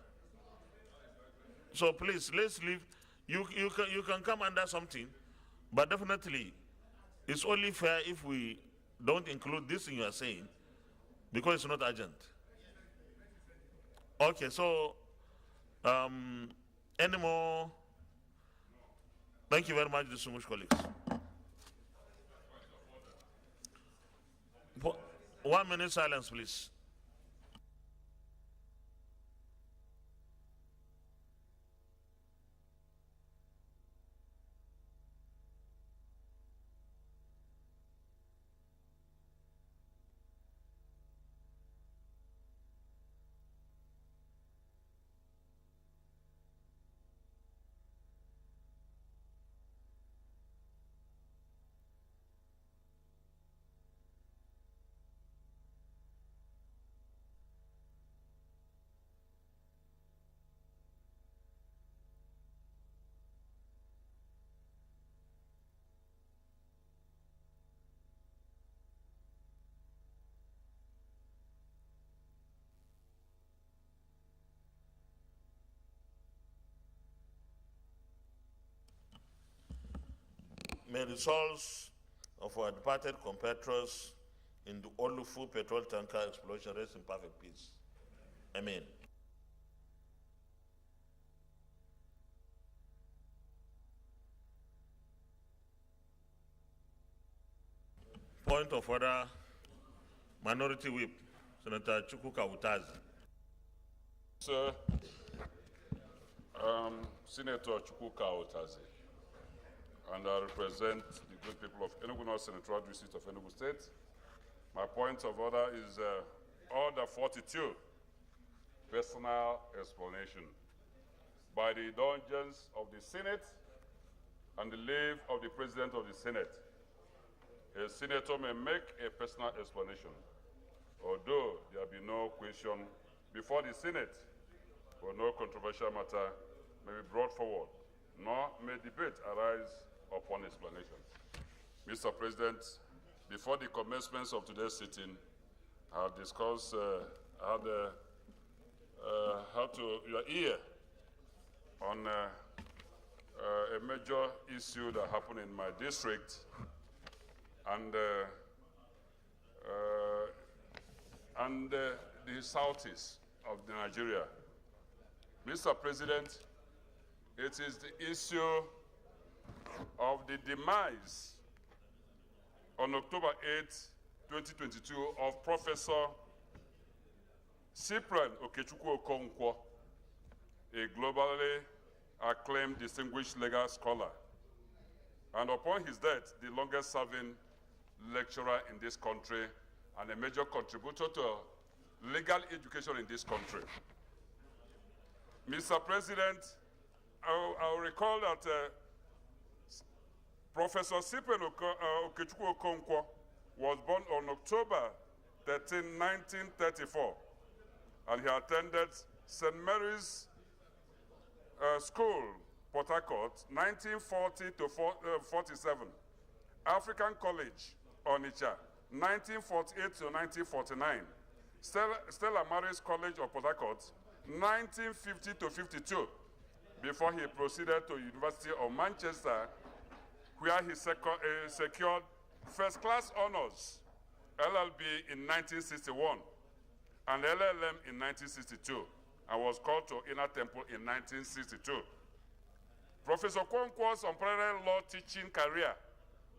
So please, let's leave. You can come under something, but definitely it's only fair if we don't include this thing you are saying, because it's not urgent. Okay, so any more? Thank you very much, distinguished colleagues. 1 minute silence, please. May the souls of our departed compatriots in the Olufu petrol tanker explosion rest in perfect peace. Amen. Point of order, Minority Whip, Senator Chukwuka Utazi. Sir, Senator Chukwuka Utazi, and I represent the good people of Enugu North Senatorial District of Enugu State. My point of order is Order 42, personal explanation. By the indulgence of the Senate and the leave of the President of the Senate, a senator may make a personal explanation, although there be no question before the Senate, or no controversial matter may be brought forward, nor may debate arise upon explanation. Mr. President, before the commencement of today's sitting, I have discussed, how to your ear on a major issue that happened in my district, and the southeast of Nigeria. Mr. President, it is the issue of the demise on October 8, 2022 of Professor Cyprian Okechukwu Okonkwo, a globally acclaimed distinguished legal scholar, and upon his death, the longest serving lecturer in this country and a major contributor to legal education in this country. Mr. President, I'll recall that Professor Cyprian Okechukwu Okonkwo was born on October 13, 1934, and he attended St. Mary's School, Port Harcourt, 1940 to 47, African College, Onitsha, 1948 to 1949, Stella Maris College of Port Harcourt, 1950 to 52, before he proceeded to University of Manchester, where he secured first-class honors, LLB in 1961, and LLM in 1962, and was called to Inner Temple in 1962. Professor Okonkwo's unparalleled law teaching career,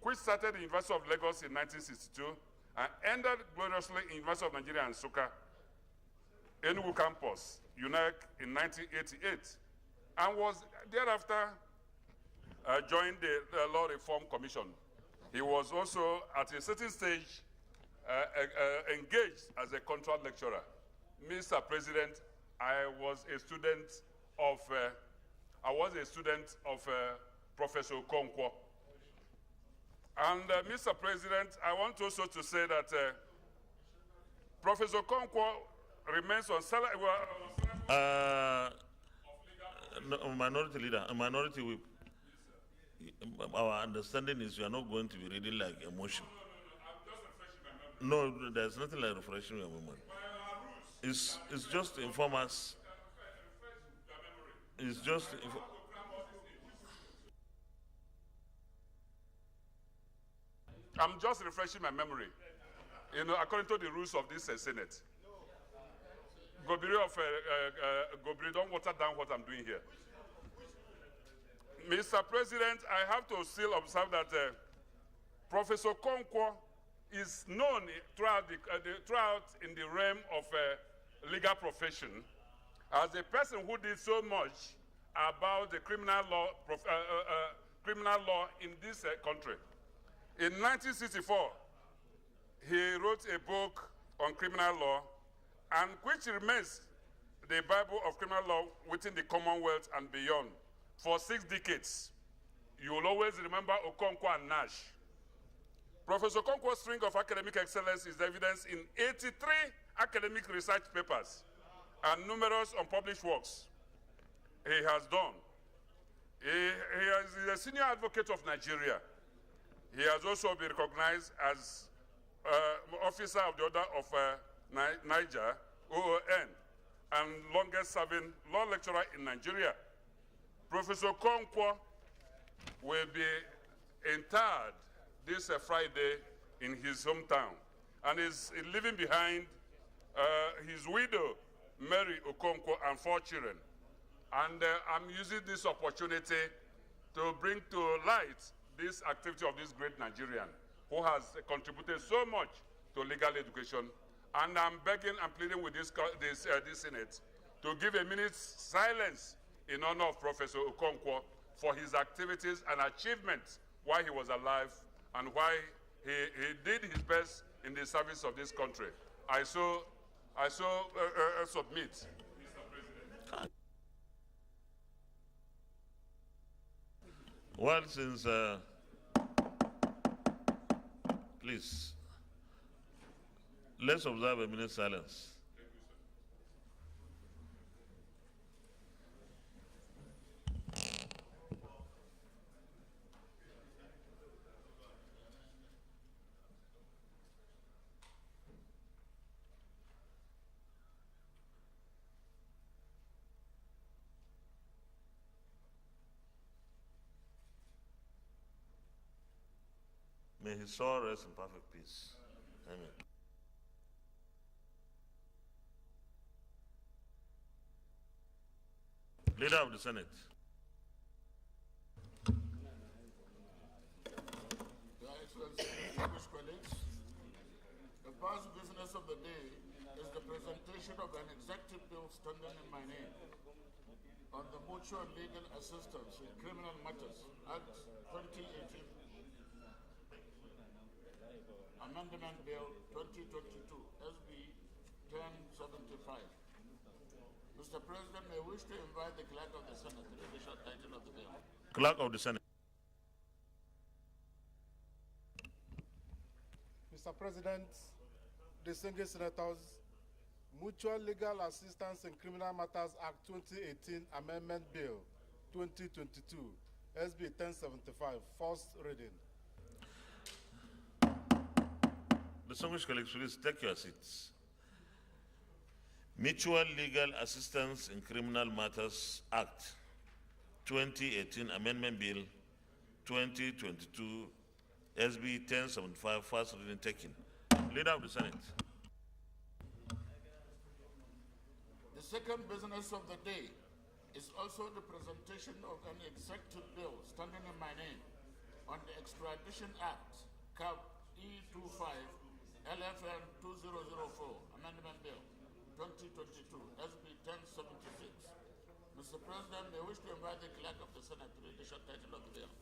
which started at the University of Lagos in 1962 and ended gloriously in University of Nigeria and Nsukka, Enugu campus, UNEC, in 1988, and was thereafter joined the Law Reform Commission. He was also, at a certain stage, engaged as a contract lecturer. Mr. President, I was a student of Professor Okonkwo. And Mr. President, I want also to say that Professor Okonkwo remains on salary. Minority Leader, Minority Whip. Our understanding is you are not going to be reading like a motion. No, there's nothing like refreshing your memory. It's just to inform us. It's just. I'm just refreshing my memory. You know, according to the rules of this Senate. Gobiri, don't water down what I'm doing here. Mr. President, I have to still observe that Professor Okonkwo is known throughout in the realm of legal profession as a person who did so much about the criminal law in this country. In 1964, he wrote a book on criminal law, and which remains the Bible of criminal law within the Commonwealth and beyond for 6 decades. You will always remember Okonkwo and Nash. Professor Okonkwo's string of academic excellence is evidenced in 83 academic research papers and numerous unpublished works he has done. He is a senior advocate of Nigeria. He has also been recognized as officer of the Order of Niger, OON, and longest-serving law lecturer in Nigeria. Professor Okonkwo will be interred this Friday in his hometown, and is leaving behind his widow, Mary Okonkwo, and 4 children. And I'm using this opportunity to bring to light this activity of this great Nigerian who has contributed so much to legal education. And I'm begging and pleading with this Senate to give a minute's silence in honor of Professor Okonkwo for his activities and achievements while he was alive and why he did his best in the service of this country. I so submit, Mr. President. Well, since, please, let's observe a minute's silence. May his soul rest in perfect peace. Amen. Leader of the Senate. Your Excellency, distinguished colleagues, the first business of the day is the presentation of an executive bill standing in my name on the Mutual Legal Assistance in Criminal Matters Act 2018. Amendment Bill 2022, SB 1075. Mr. President, may wish to invite the Clerk of the Senate to read the short title of the bill. Clerk of the Senate. Mr. President, distinguished senators, Mutual Legal Assistance in Criminal Matters Act 2018 Amendment Bill 2022, SB 1075, first reading. Distinguished colleagues, please take your seats. Mutual Legal Assistance in Criminal Matters Act 2018 Amendment Bill 2022 SB 1075, first reading taken. Leader of the Senate. The second business of the day is also the presentation of an executive bill standing in my name on the Extradition Act, Cap E25, LFN 2004, Amendment Bill 2022, SB 1076. Mr. President, may wish to invite the Clerk of the Senate to read the short title of the bill.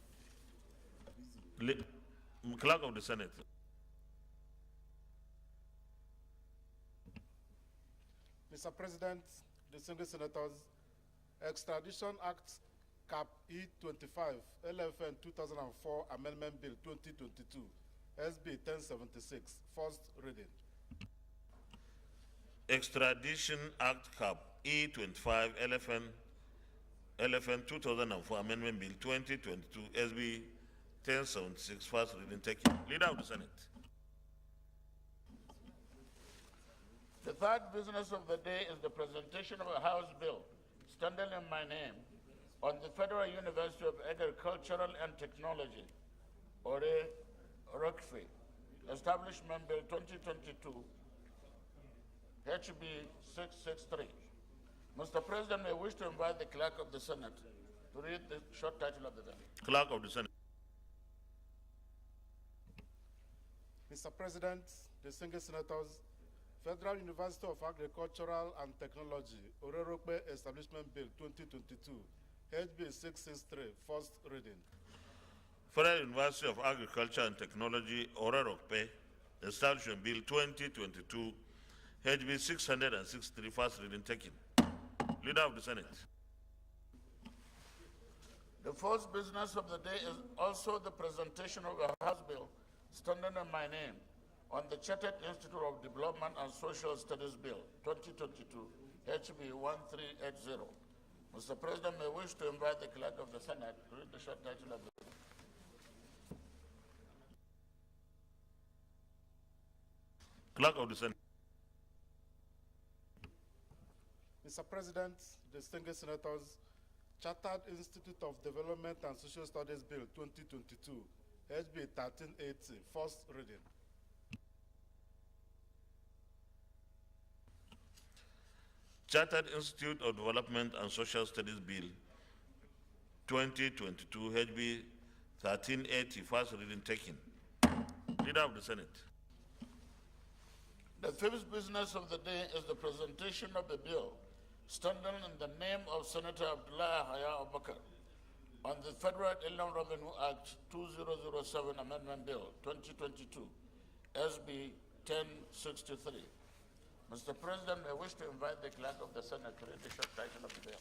Clerk of the Senate. Mr. President, distinguished senators, Extradition Act Cap E25, LFN 2004, Amendment Bill 2022, SB 1076, first reading. Extradition Act Cap E25 LFN 2004 Amendment Bill 2022 SB 1076, first reading taken. Leader of the Senate. The third business of the day is the presentation of a House bill standing in my name on the Federal University of Agricultural and Technology, Rockford, Establishment Bill 2022, HB 663. Mr. President, may wish to invite the Clerk of the Senate to read the short title of the bill. Clerk of the Senate. Mr. President, distinguished senators, Federal University of Agricultural and Technology, Orerokpe Establishment Bill 2022, HB 663, first reading. Federal University of Agriculture and Technology, Orerokpe Establishment Bill 2022, HB 663, first reading taken. Leader of the Senate. The fourth business of the day is also the presentation of a House bill standing in my name on the Chartered Institute of Development and Social Studies Bill 2022, HB 1380. Mr. President, may wish to invite the Clerk of the Senate to read the short title of the bill. Clerk of the Senate. Mr. President, distinguished senators, Chartered Institute of Development and Social Studies Bill 2022, HB 1380, first reading. Chartered Institute of Development and Social Studies Bill 2022, HB 1380, first reading taken. Leader of the Senate. The fifth business of the day is the presentation of the bill standing in the name of Senator Abdullah Haya Abakar on the Federal Inland Revenue Act 2007 Amendment Bill 2022, SB 1063. Mr. President, I wish to invite the clerk of the Senate to read the short title of the bill.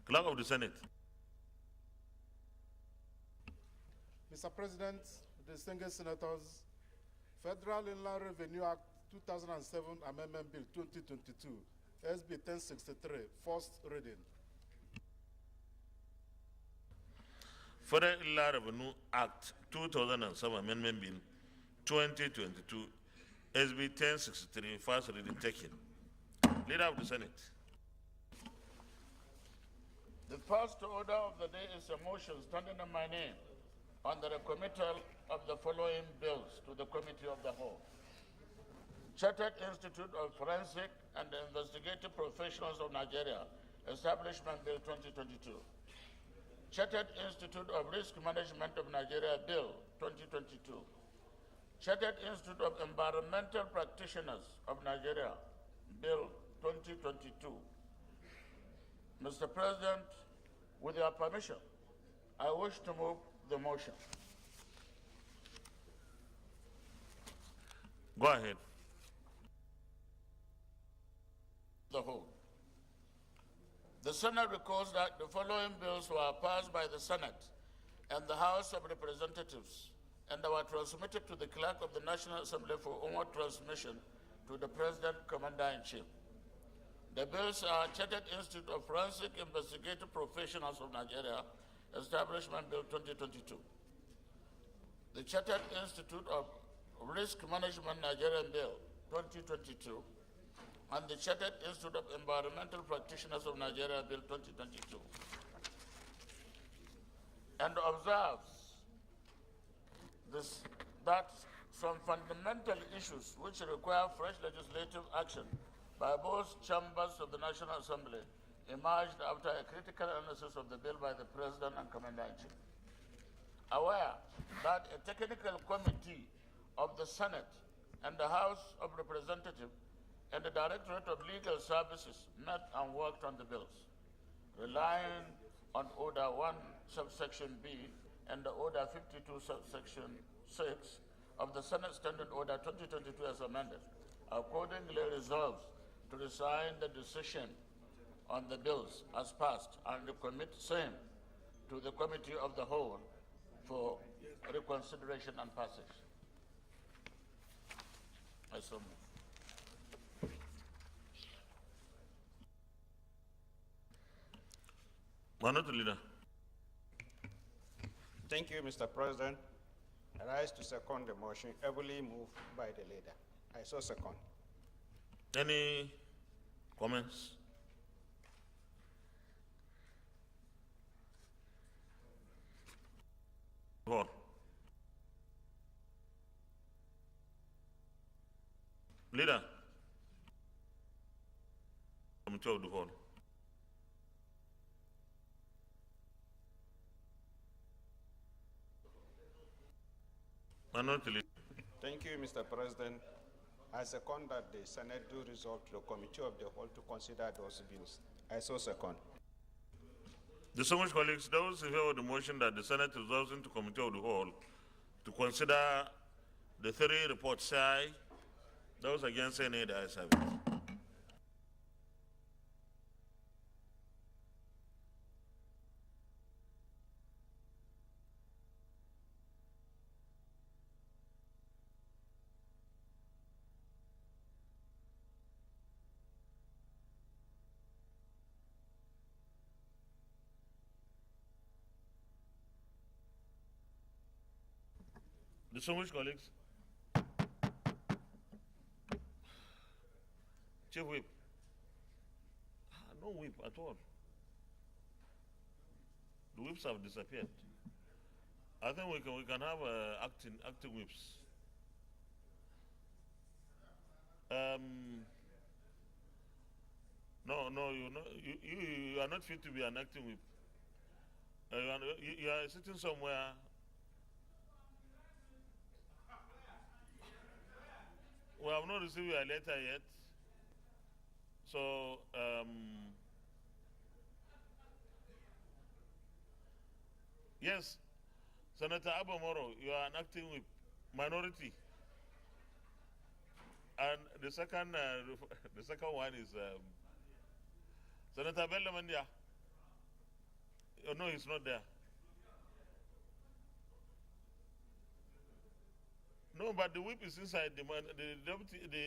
Clerk of the Senate. Mr. President, distinguished senators, Federal Inland Revenue Act 2007 Amendment Bill 2022, SB 1063, first reading. Federal Inland Revenue Act 2007 Amendment Bill 2022, SB 1063, first reading taken. Leader of the Senate. The first order of the day is a motion standing in my name on the recommittal of the following bills to the Committee of the Whole. Chartered Institute of Forensic and Investigative Professionals of Nigeria, Establishment Bill 2022. Chartered Institute of Risk Management of Nigeria Bill 2022. Chartered Institute of Environmental Practitioners of Nigeria Bill 2022. Mr. President, with your permission, I wish to move the motion. Go ahead. The whole. The Senate records that the following bills were passed by the Senate and the House of Representatives and were transmitted to the Clerk of the National Assembly for onward transmission to the President, Commander-in-Chief. The bills are Chartered Institute of Forensic Investigative Professionals of Nigeria, Establishment Bill 2022. The Chartered Institute of Risk Management Nigerian Bill 2022. And the Chartered Institute of Environmental Practitioners of Nigeria Bill 2022. And observes this, that some fundamental issues which require fresh legislative action by both chambers of the National Assembly emerged after a critical analysis of the bill by the President and Commander-in-Chief. Aware that a technical committee of the Senate and the House of Representatives and the Directorate of Legal Services met and worked on the bills, relying on Order 1, subsection B, and the Order 52, subsection 6 of the Senate Standing Order 2022 as amended, accordingly resolves to resign the decision on the bills as passed and recommit same to the Committee of the Whole for reconsideration and passage. I so move. Minority Leader. Thank you, Mr. President. I rise to second the motion, heavily moved by the leader. I so second. Any comments? Vote. Leader. Committee of the Whole. Minority Leader. Thank you, Mr. President. I second that the Senate do resolve to the Committee of the Whole to consider those bills. I so second. Distinguished colleagues, those in favor of the motion that the Senate resolves into Committee of the Whole to consider the three reports say aye. Those against say nay, the ayes have it. Distinguished colleagues, Chief Whip, no whip at all. whips have disappeared. I think we can have acting whips. No, you are not fit to be an acting whip. You are sitting somewhere. We have not received your letter yet. So, yes, Senator Abomoro, you are an acting whip, minority. And the second one is Senator Bellamandia. Oh, no, he's not there. No, but the whip is inside. The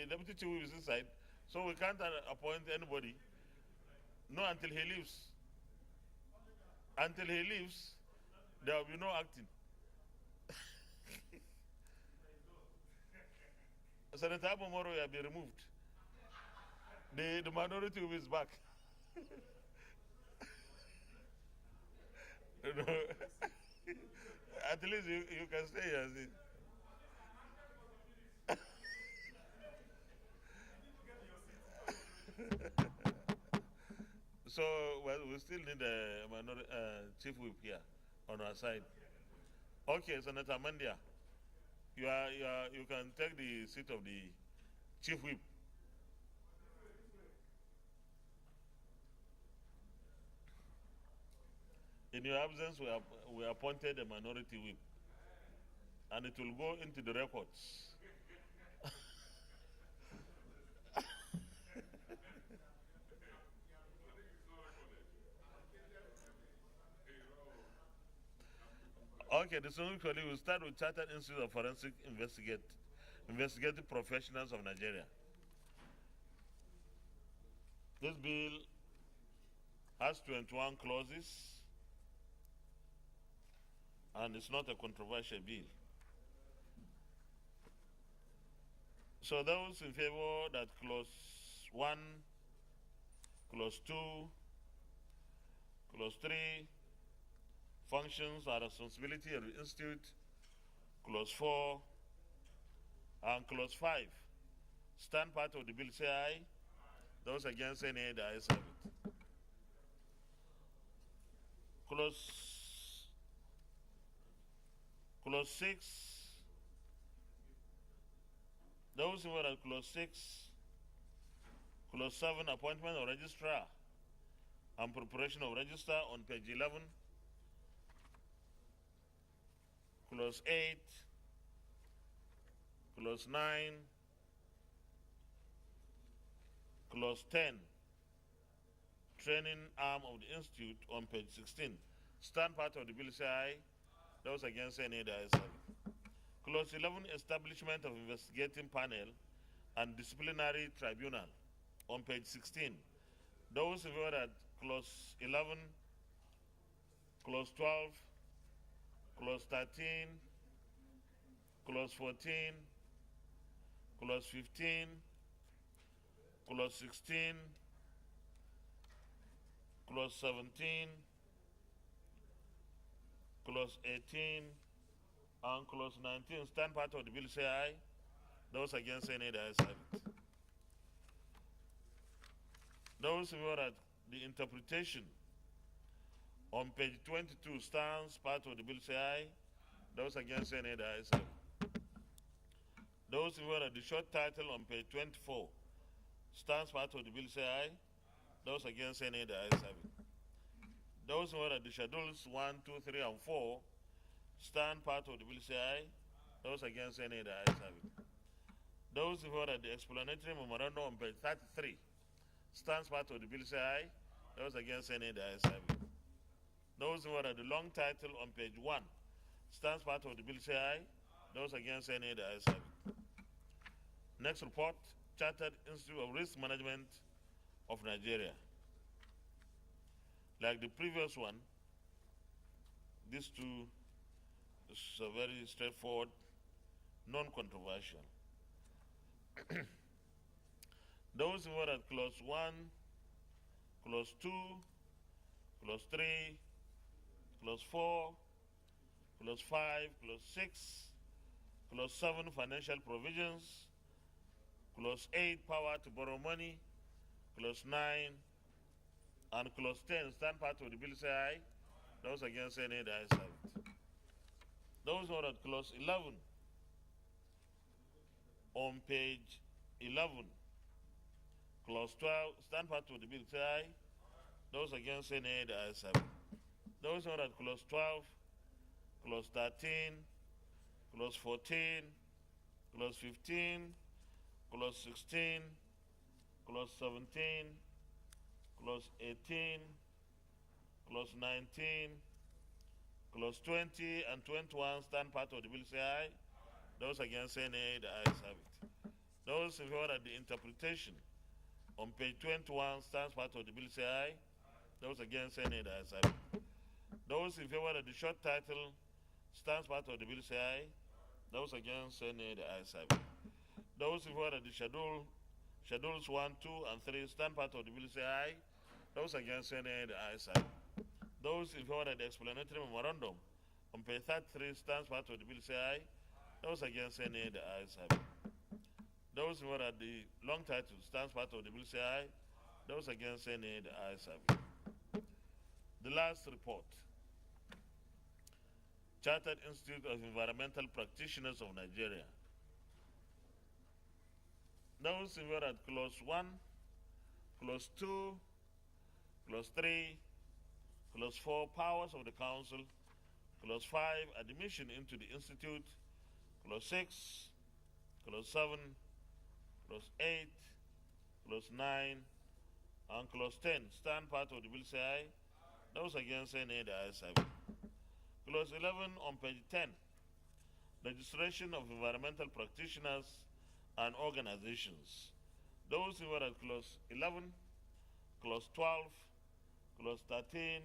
deputy chief whip is inside, so we can't appoint anybody. No, until he leaves. Until he leaves, there will be no acting. Senator Abomoro will be removed. The minority whip is back. No. At least you can stay here. See. So well, we still need a chief whip here on our side. Okay, Senator Mandia, you can take the seat of the chief whip. In your absence, we appointed a minority whip, and it will go into the records. Okay, the Supreme Court will start with Chartered Institute of Forensic Investigative Professionals of Nigeria. This bill has 21 clauses, and it's not a controversial bill. So those in favor that clause 1, clause 2, clause 3, functions and responsibility of the institute, clause 4, and clause 5, stand part of the bill, say aye. Those against any the ayes have it. Clause 6, those who were at clause 6, clause 7, appointment of registrar and preparation of register on page 11, clause 8, clause 9, clause 10, training arm of the institute on page 16. Stand part of the bill, say aye. Those against any the ayes have it. Clause 11, establishment of investigating panel and disciplinary tribunal on page 16. Those who were at clause 11, clause 12, clause 13, clause 14, clause 15, clause 16, clause 17, clause 18, and clause 19, stand part of the bill, say aye. Those against any the ayes have it. Those who were at the interpretation on page 22 stands part of the bill, say aye. Those against any the ayes have it. Those who were at the short title on page 24 stands part of the bill, say aye. Those against any the ayes have it. Those who are at the schedules 1, 2, 3, and 4 stand part of the bill, say aye. Those against any the ayes have it. Those who are at the explanatory memorandum on page 33 stands part of the bill, say aye. Those against any the ayes have it. Those who are at the long title on page 1 stands part of the bill, say aye. Those against any the ayes have it. Next report, Chartered Institute of Risk Management of Nigeria. Like the previous one, these two is very straightforward, non-controversial. Those who were at clause 1, clause 2, clause 3, clause 4, clause 5, clause 6, clause 7, financial provisions, clause 8, power to borrow money, clause 9, and clause 10, stand part of the bill, say aye. Those against, say nay. The ayes have it. Those who are at clause 11, on page 11, clause 12, stand part of the bill, say aye. Those against, say nay. The ayes have it. Those who are at clause 12, clause 13, clause 14, clause 15, clause 16, clause 17, clause 18, clause 19, clause 20 and 21 stand part of the bill, say aye. Those against, say nay. The ayes have it. Those in favor of the interpretation on page 21 stands part of the bill, say aye. Those against, say nay. The ayes have it. Those in favor of the short title stands part of the bill, say aye. Those against, say nay. The ayes have it. Those in favor of the schedules 1, 2, and 3 stand part of the bill, say aye. Those against, say nay. The ayes have it. Those in favor of the explanatory memorandum on page 33 stands part of the bill, say aye. Those against, say nay. The ayes have it. Those in favor of the long title stands part of the bill, say aye. Those against, say nay. The ayes have it. The last report. Chartered Institute of Environmental Practitioners of Nigeria. Those in favor at clause 1, clause 2, clause 3, clause 4, powers of the council, clause 5, admission into the institute, clause 6, clause 7, clause 8, clause 9, and clause 10 stand part of the bill, say aye. Those against, say nay. The ayes have it. Clause 11 on page 10, registration of environmental practitioners and organizations. Those who were at clause 11, clause 12, clause 13,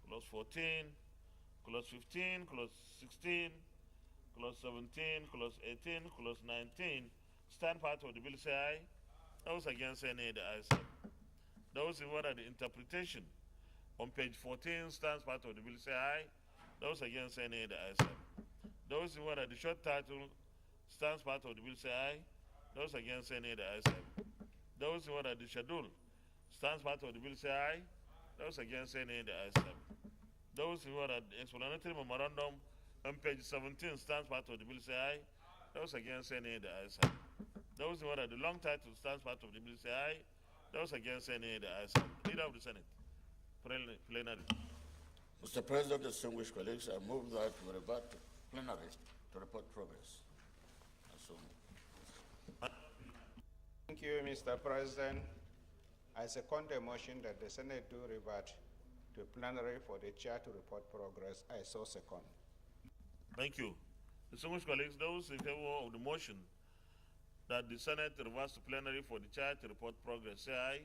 clause 14, clause 15, clause 16, clause 17, clause 18, clause 19, stand part of the bill, say aye. Those against, say nay. The ayes have it. Those who were at the interpretation on page 14 stands part of the bill, say aye. Those against, say nay. The ayes have it. Those who were at the short title stands part of the bill, say aye. Those against, say nay. The ayes have it. Those who were at the schedule stands part of the bill, say aye. Those against, say nay. The ayes have it. Those who were at the explanatory memorandum on page 17 stands part of the bill, say aye. Those against, say nay. The ayes have it. Those who were at the long title stands part of the bill, say aye. Those against, say nay. The ayes have it. Leader of the Senate. Plenary. Mr. President, distinguished colleagues, I move that we revert to plenary to report progress. Thank you, Mr. President. I second the motion that the Senate do revert to plenary for the chair to report progress. I so second. Thank you. Distinguished colleagues, those in favor of the motion that the Senate reverts to plenary for the chair to report progress, say aye.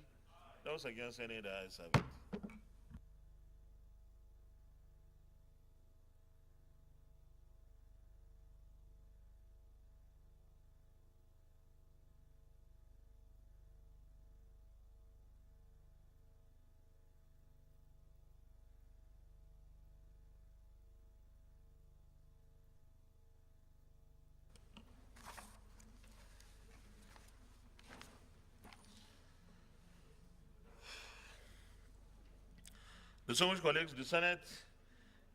Those against, say nay. The ayes have it. Distinguished colleagues, the Senate,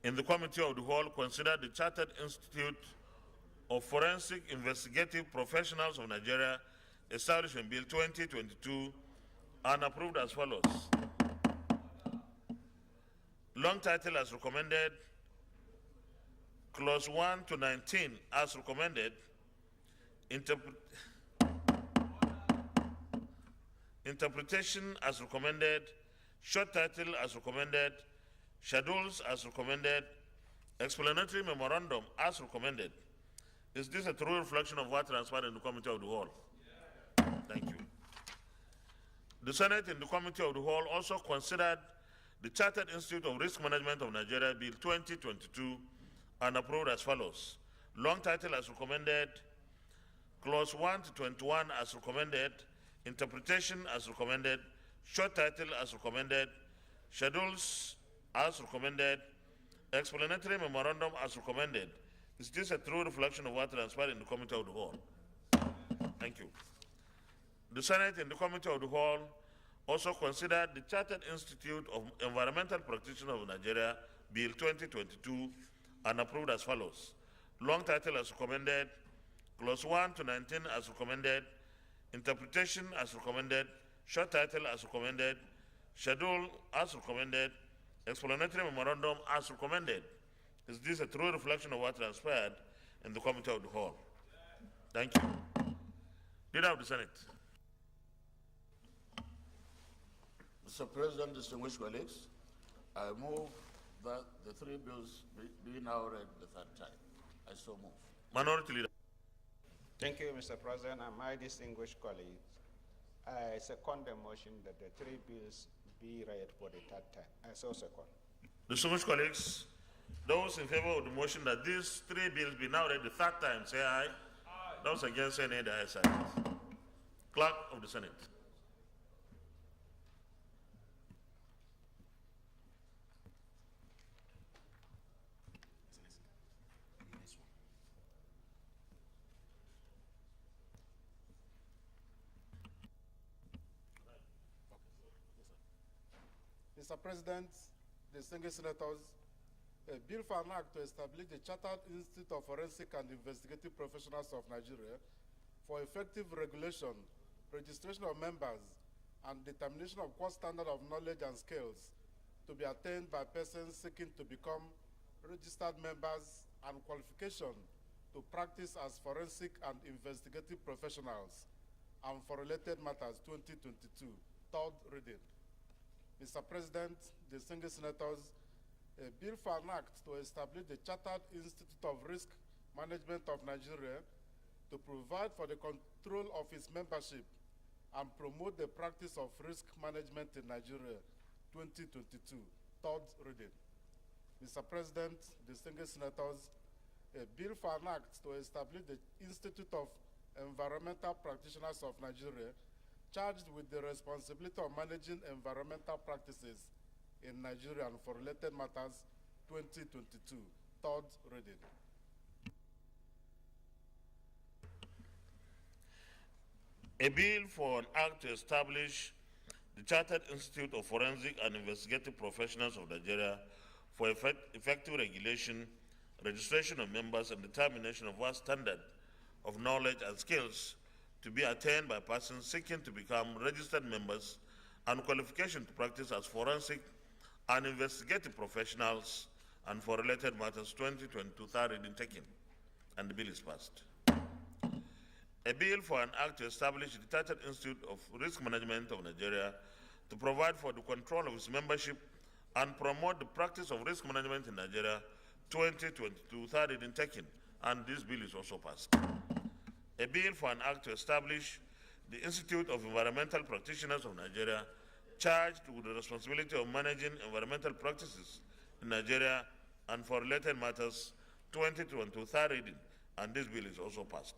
in the Committee of the Whole, considered the Chartered Institute of Forensic Investigative Professionals of Nigeria, established in Bill 2022, and approved as follows. Long title as recommended, clause 1 to 19 as recommended, interpretation as recommended, short title as recommended, schedules as recommended, explanatory memorandum as recommended. Is this a true reflection of what transpired in the Committee of the Whole? Yeah. Thank you. The Senate in the Committee of the Whole also considered the Chartered Institute of Risk Management of Nigeria Bill 2022 and approved as follows. Long title as recommended, clause 1 to 21 as recommended, interpretation as recommended, short title as recommended, schedules as recommended, Explanatory memorandum as recommended. Is this a true reflection of what transpired in the Committee of the Whole? Thank you. The Senate in the Committee of the Whole also considered the Chartered Institute of Environmental Practitioners of Nigeria, Bill 2022, and approved as follows. Long title as recommended, clause 1 to 19 as recommended, interpretation as recommended, short title as recommended, schedule as recommended, explanatory memorandum as recommended. Is this a true reflection of what transpired in the Committee of the Whole? Thank you. Leader of the Senate. Mr. President, distinguished colleagues, I move that the three bills be now read the third time. I so move. Minority Leader. Thank you, Mr. President, and my distinguished colleagues. I second the motion that the three bills be read for the third time. I so second. Distinguished colleagues, those in favor of the motion that these three bills be now read the third time, say aye. Aye. Those against, say nay. The ayes have it. Clerk of the Senate. Mr. President, distinguished senators, a bill for an act to establish the Chartered Institute of Forensic and Investigative Professionals of Nigeria for effective regulation, registration of members, and determination of what standard of knowledge and skills to be attained by persons seeking to become registered members and qualification to practice as forensic and investigative professionals and for related matters 2022, third reading. Mr. President, distinguished senators, a bill for an act to establish the Chartered Institute of Risk Management of Nigeria to provide for the control of its membership and promote the practice of risk management in Nigeria, 2022, third reading. Mr. President, distinguished senators, a bill for an act to establish the Institute of Environmental Practitioners of Nigeria, charged with the responsibility of managing environmental practices in Nigeria and for related matters, 2022, third reading. A bill for an act to establish the Chartered Institute of Forensic and Investigative Professionals of Nigeria for effective regulation, registration of members, and determination of what standard of knowledge and skills to be attained by persons seeking to become registered members and qualification to practice as forensic and investigative professionals and for related matters 2022 third reading taken, and the bill is passed. A bill for an act to establish the Chartered Institute of Risk Management of Nigeria to provide for the control of its membership and promote the practice of risk management in Nigeria 2022 third reading taken, and this bill is also passed. A bill for an act to establish the Institute of Environmental Practitioners of Nigeria, charged with the responsibility of managing environmental practices in Nigeria and for related matters, 2022 third reading, and this bill is also passed.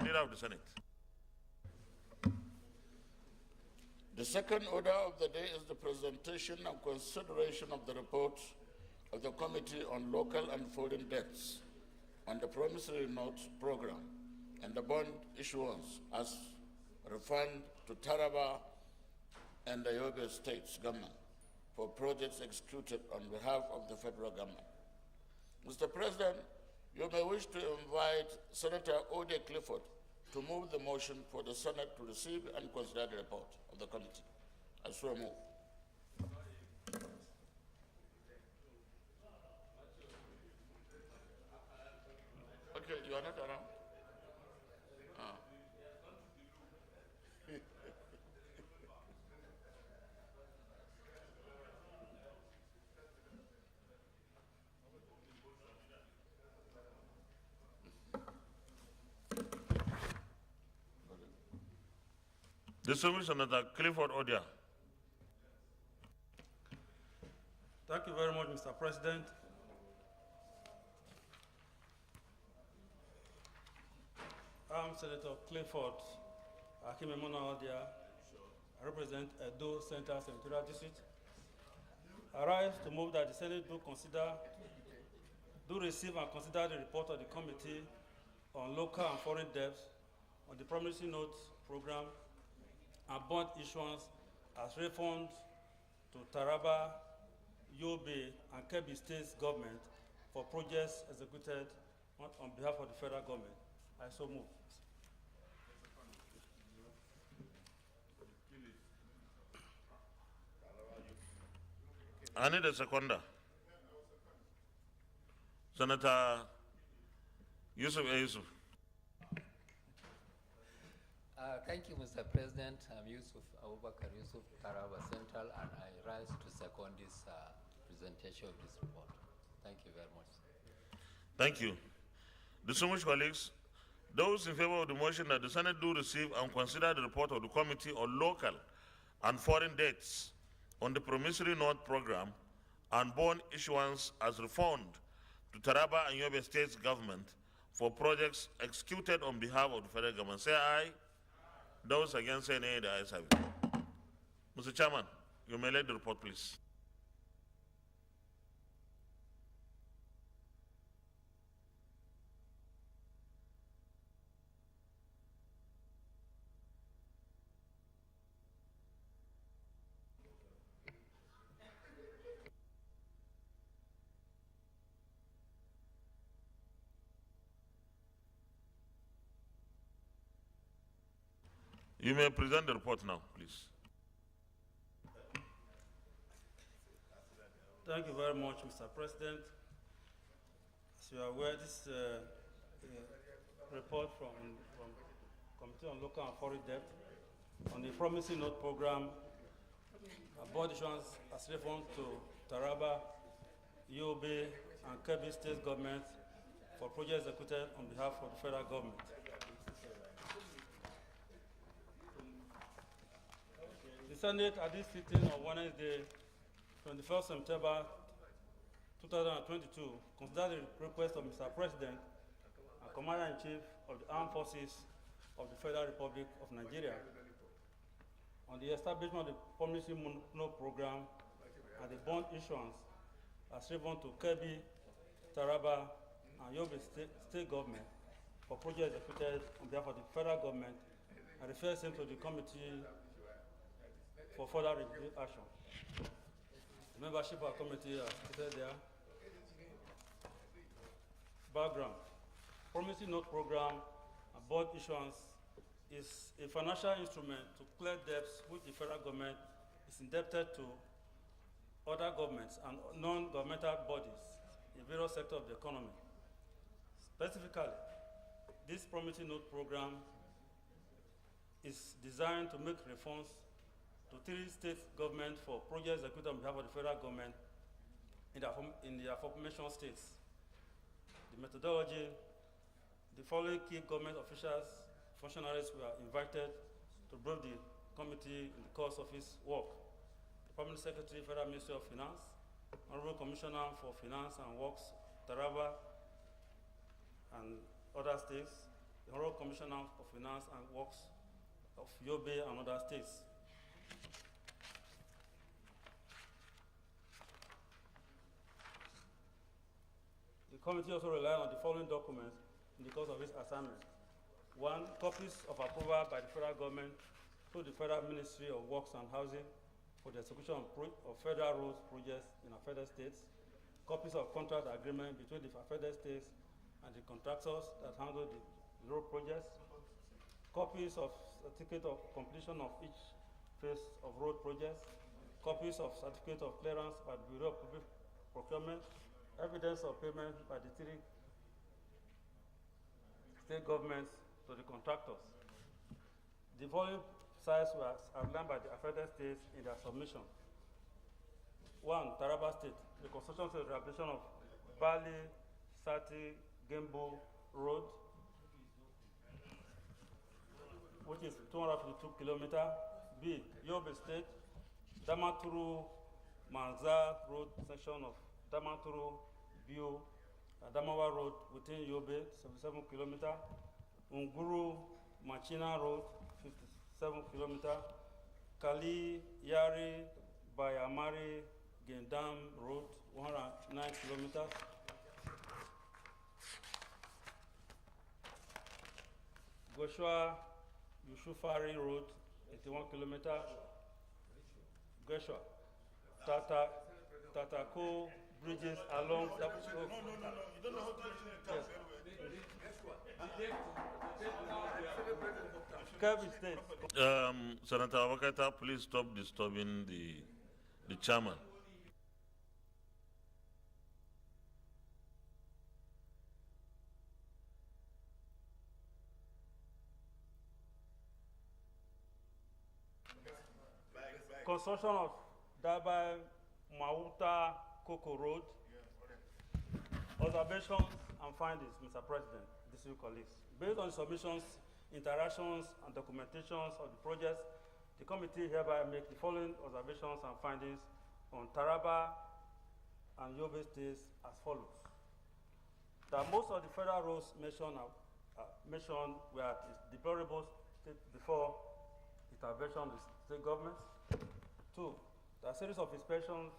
Leader of the Senate. The second order of the day is the presentation and consideration of the report of the Committee on Local and Foreign Debts on the Promissory Note Program and the bond issuance as refund to Taraba and the Yobe States government for projects executed on behalf of the federal government. Mr. President, you may wish to invite Senator Ode Clifford to move the motion for the Senate to receive and consider the report of the committee. I so move. Okay, you are not around? Distinguished Senator Clifford Odia. Thank you very much, Mr. President. I'm Senator Clifford Akimemona Odia. I represent Edo Central Senatorial District. I rise to move that the Senate do receive and consider the report of the Committee on Local and Foreign Debts on the Promissory Notes Program and bond issuance as refund to Taraba, Yobe, and Kebbi State government for projects executed on behalf of the federal government. I so move. I need a seconder. Senator Yusuf Yusuf. Thank you, Mr. President. I'm Yusuf Abubakar Yusuf, Taraba Central, and I rise to second this presentation of this report. Thank you very much. Thank you. Distinguished colleagues, those in favor of the motion that the Senate do receive and consider the report of the Committee on Local and Foreign Debts on the Promissory Note Program and bond issuance as refund to Taraba and Yobe States government for projects executed on behalf of the federal government, say aye. Those against say nay, the ayes have it. Mr. Chairman, you may lead the report, please. You may present the report now, please. Thank you very much, Mr. President. As you are aware, this report from Committee on Local and Foreign Debt on the Promissory Note Program, bond issuance as refund to Taraba, Yobe, and Kebbi State government for projects executed on behalf of the federal government. The Senate at this sitting on Wednesday, 21st September 2022, considered the request of Mr. President and Commander-in-Chief of the Armed Forces of the Federal Republic of Nigeria on the establishment of the Promissory Note Program and the bond issuance as refund to Kebbi, Taraba, and Yobe State government for projects executed on behalf of the federal government, and refers him to the committee for further review action. The membership of our committee are stated there. Background. Promissory Note Program and bond issuance is a financial instrument to clear debts which the federal government is indebted to other governments and non-governmental bodies in various sectors of the economy. Specifically, this Promissory Note Program is designed to make refunds to 3 state governments for projects executed on behalf of the federal government in the aforementioned states. The methodology, the following key government officials, functionaries were invited to brief the committee in the course of its work. The Permanent Secretary, Federal Ministry of Finance, Honorable Commissioner for Finance and Works, Taraba and other states, the Honorable Commissioner for Finance and Works of Yobe and other states. The committee also relied on the following documents in the course of its assignment. 1, copies of approval by the federal government to the Federal Ministry of Works and Housing for the execution of federal roads projects in affected states. Copies of contract agreement between the affected states and the contractors that handle the road projects. Copies of certificate of completion of each phase of road projects. Copies of certificate of clearance by the Bureau of Public Procurement. Evidence of payment by the 3 state governments to the contractors. The following sites were outlined by the affected states in their submission. 1, Taraba State, the construction and rehabilitation of Bali, Sati, Gembo Road, which is 252 kilometers. B, Yobe State, Damaturu Manza Road section of Damaturu, Bio, Adamawa Road within Yobe, 77 kilometers. Unguru Machina Road, 57 kilometers. Kali, Yari, Bayamari, Gendam Road, 109 kilometers. Goshua Yushufari Road, 81 kilometers. Goshua. Tatako bridges along the road. No, you don't know how to Yes. Kebbi State. Senator Awakaita, please stop disturbing the chairman. Construction of Dabai Mauta Koko Road. Observations and findings, Mr. President, distinguished colleagues. Based on submissions, interactions, and documentations of the project, the committee hereby make the following observations and findings on Taraba and Yobe states as follows. That most of the federal roads mentioned were at its deplorable state before intervention of the state governments. 2, that a series of inspections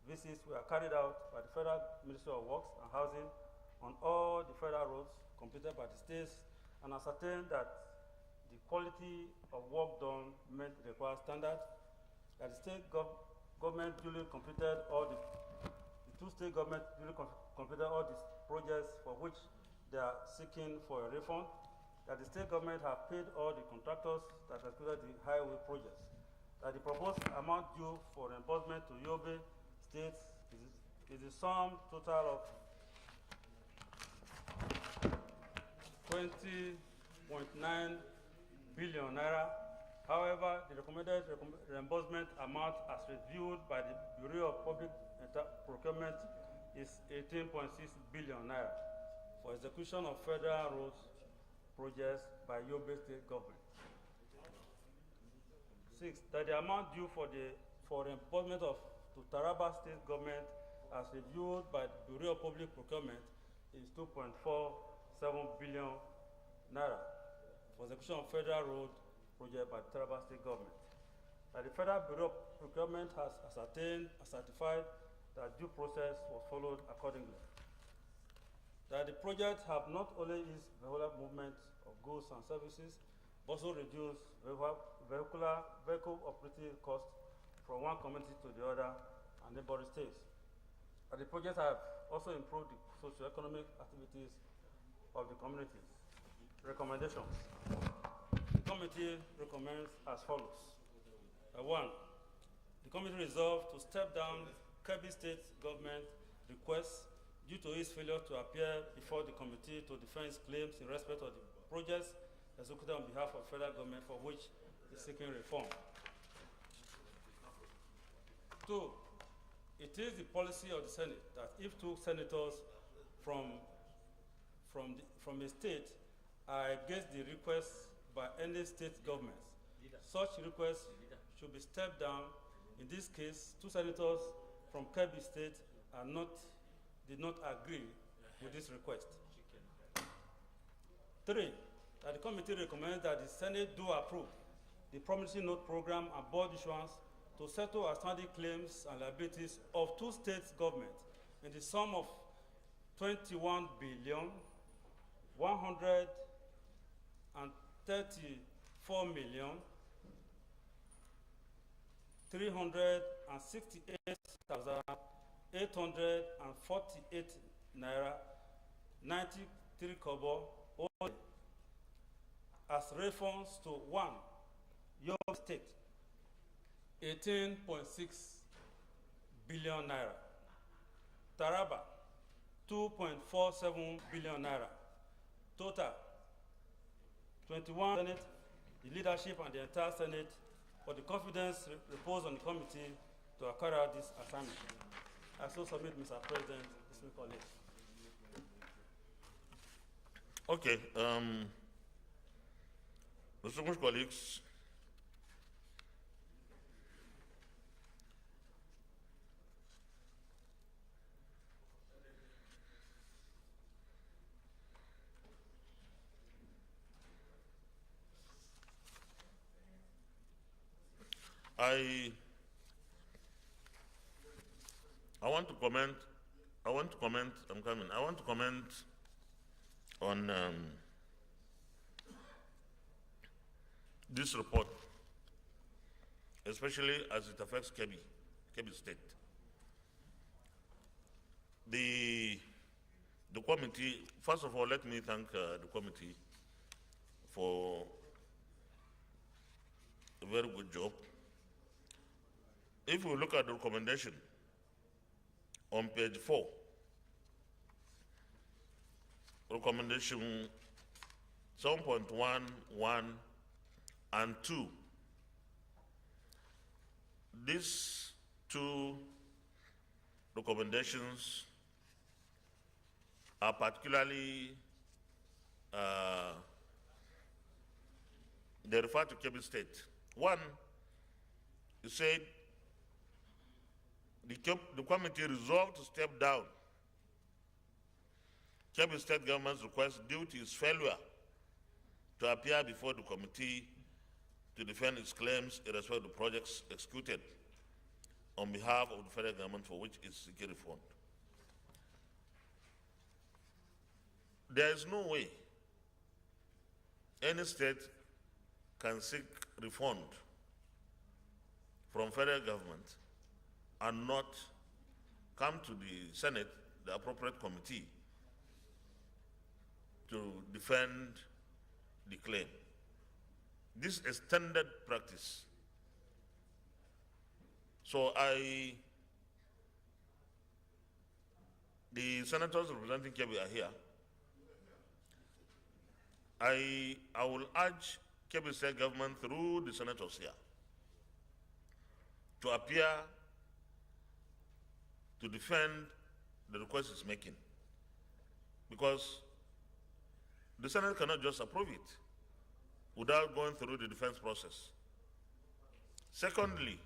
visits were carried out by the Federal Ministry of Works and Housing on all the federal roads completed by the states and ascertained that the quality of work done met the required standards, that the state government duly completed all the two state governments duly completed all these projects for which they are seeking for a refund, that the state government have paid all the contractors that executed the highway projects, that the proposed amount due for reimbursement to Yobe State is the sum total of 20.9 billion naira. However, the recommended reimbursement amount as reviewed by the Bureau of Public Procurement is 18.6 billion naira for execution of federal roads projects by Yobe State government. 6, that the amount due for reimbursement to Taraba State government as reviewed by the Bureau of Public Procurement is 2.47 billion naira for execution of federal road project by the Taraba State government. That the Federal Bureau of Procurement has ascertained and certified that due process was followed accordingly. That the project have not only eased vehicular movement of goods and services, but also reduced vehicle operating costs from one community to the other and neighboring states. And the projects have also improved the socio-economic activities of the communities. Recommendations. The committee recommends as follows. 1, the committee resolved to step down Kebbi State government requests due to its failure to appear before the committee to defend its claims in respect of the projects executed on behalf of the federal government for which it is seeking reform. 2, it is the policy of the Senate that if 2 senators from a state are against the request by any state government, such requests should be stepped down. In this case, 2 senators from Kebbi State did not agree with this request. 3, that the committee recommends that the Senate do approve the Promissory Note Program and bond issuance to settle outstanding claims and liabilities of 2 state governments in the sum of 21,134,368,848 naira 93 kobo only as refunds to 1, Yobe State, 18.6 billion naira. Taraba, 2.47 billion naira. Total, 21 Senate, the leadership and the entire Senate for the confidence reposed on the committee to carry out this assignment. I so submit, Mr. President, distinguished colleagues. Okay, distinguished colleagues, I want to comment, I'm coming. I want to comment on this report, especially as it affects Kebbi State. The committee, first of all, let me thank the committee for a very good job. If we look at the recommendation on page 4, recommendation 7.1, 1, and 2, these two recommendations are particularly, they refer to Kebbi State. One, it said the committee resolved to step down Kebbi State government's request due to its failure to appear before the committee to defend its claims in respect to projects executed on behalf of the federal government for which it seeks refund. There is no way any state can seek refund from federal government and not come to the Senate, the appropriate committee, to defend the claim. This is standard practice. So the senators representing Kebbi are here. I will urge Kebbi State government through the senators here to appear to defend the request it's making, because the Senate cannot just approve it without going through the defense process. Secondly,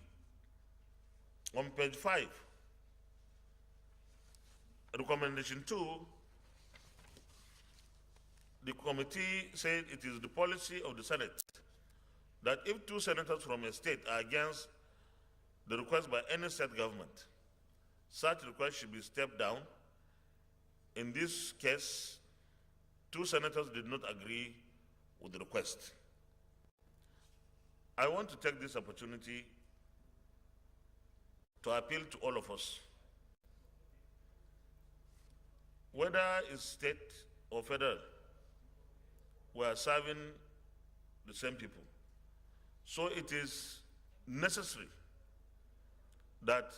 on page 5, recommendation 2, the committee said it is the policy of the Senate that if 2 senators from a state are against the request by any state government, such request should be stepped down. In this case, 2 senators did not agree with the request. I want to take this opportunity to appeal to all of us. Whether it's state or federal, we are serving the same people. So it is necessary that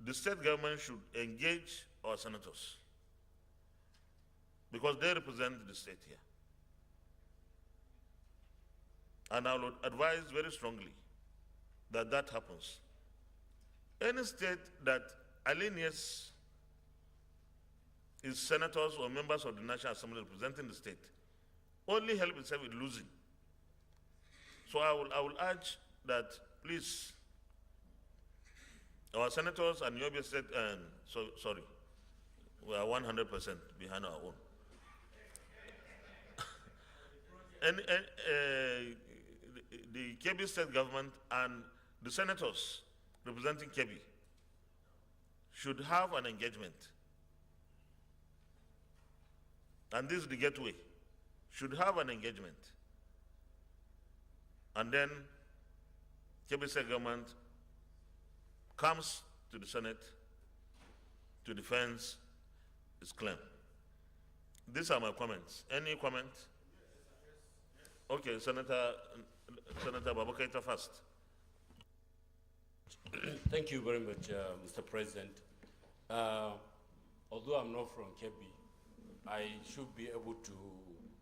the state government should engage our senators, because they represent the state here. And I would advise very strongly that that happens. Any state that alienates its senators or members of the National Assembly representing the state only help itself in losing. So I will urge that, please, our senators and Yobe State, sorry, we are 100% behind our own. The Kebbi State government and the senators representing Kebbi should have an engagement. And this is the gateway. Should have an engagement. And then Kebbi State government comes to the Senate to defend its claim. These are my comments. Any comment? Okay, Senator Babakaita first. Thank you very much, Mr. President. Although I'm not from Kebbi, I should be able to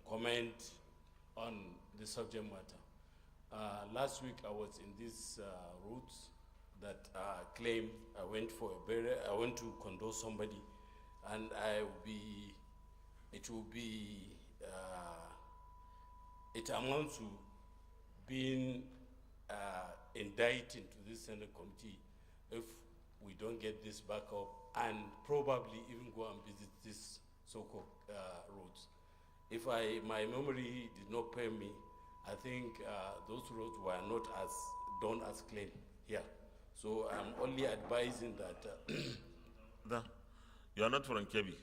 comment on the subject matter. Last week I was in this route that claim I went for a burial. I went to condole somebody, and it amounts to being indicted to this Senate committee if we don't get this back up, and probably even go and visit this so-called roads. If my memory did not fail me, I think those roads were not as done as claimed here. So I'm only advising that. You are not from Kebbi.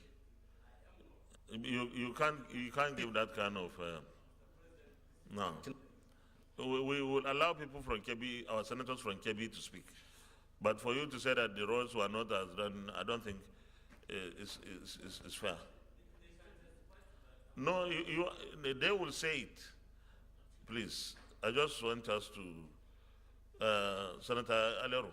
You can't give that kind of. No. We will allow people from Kebbi, our senators from Kebbi, to speak. But for you to say that the roads were not as done, I don't think is fair. No, they will say it. Please, I just want us to, Senator Alero.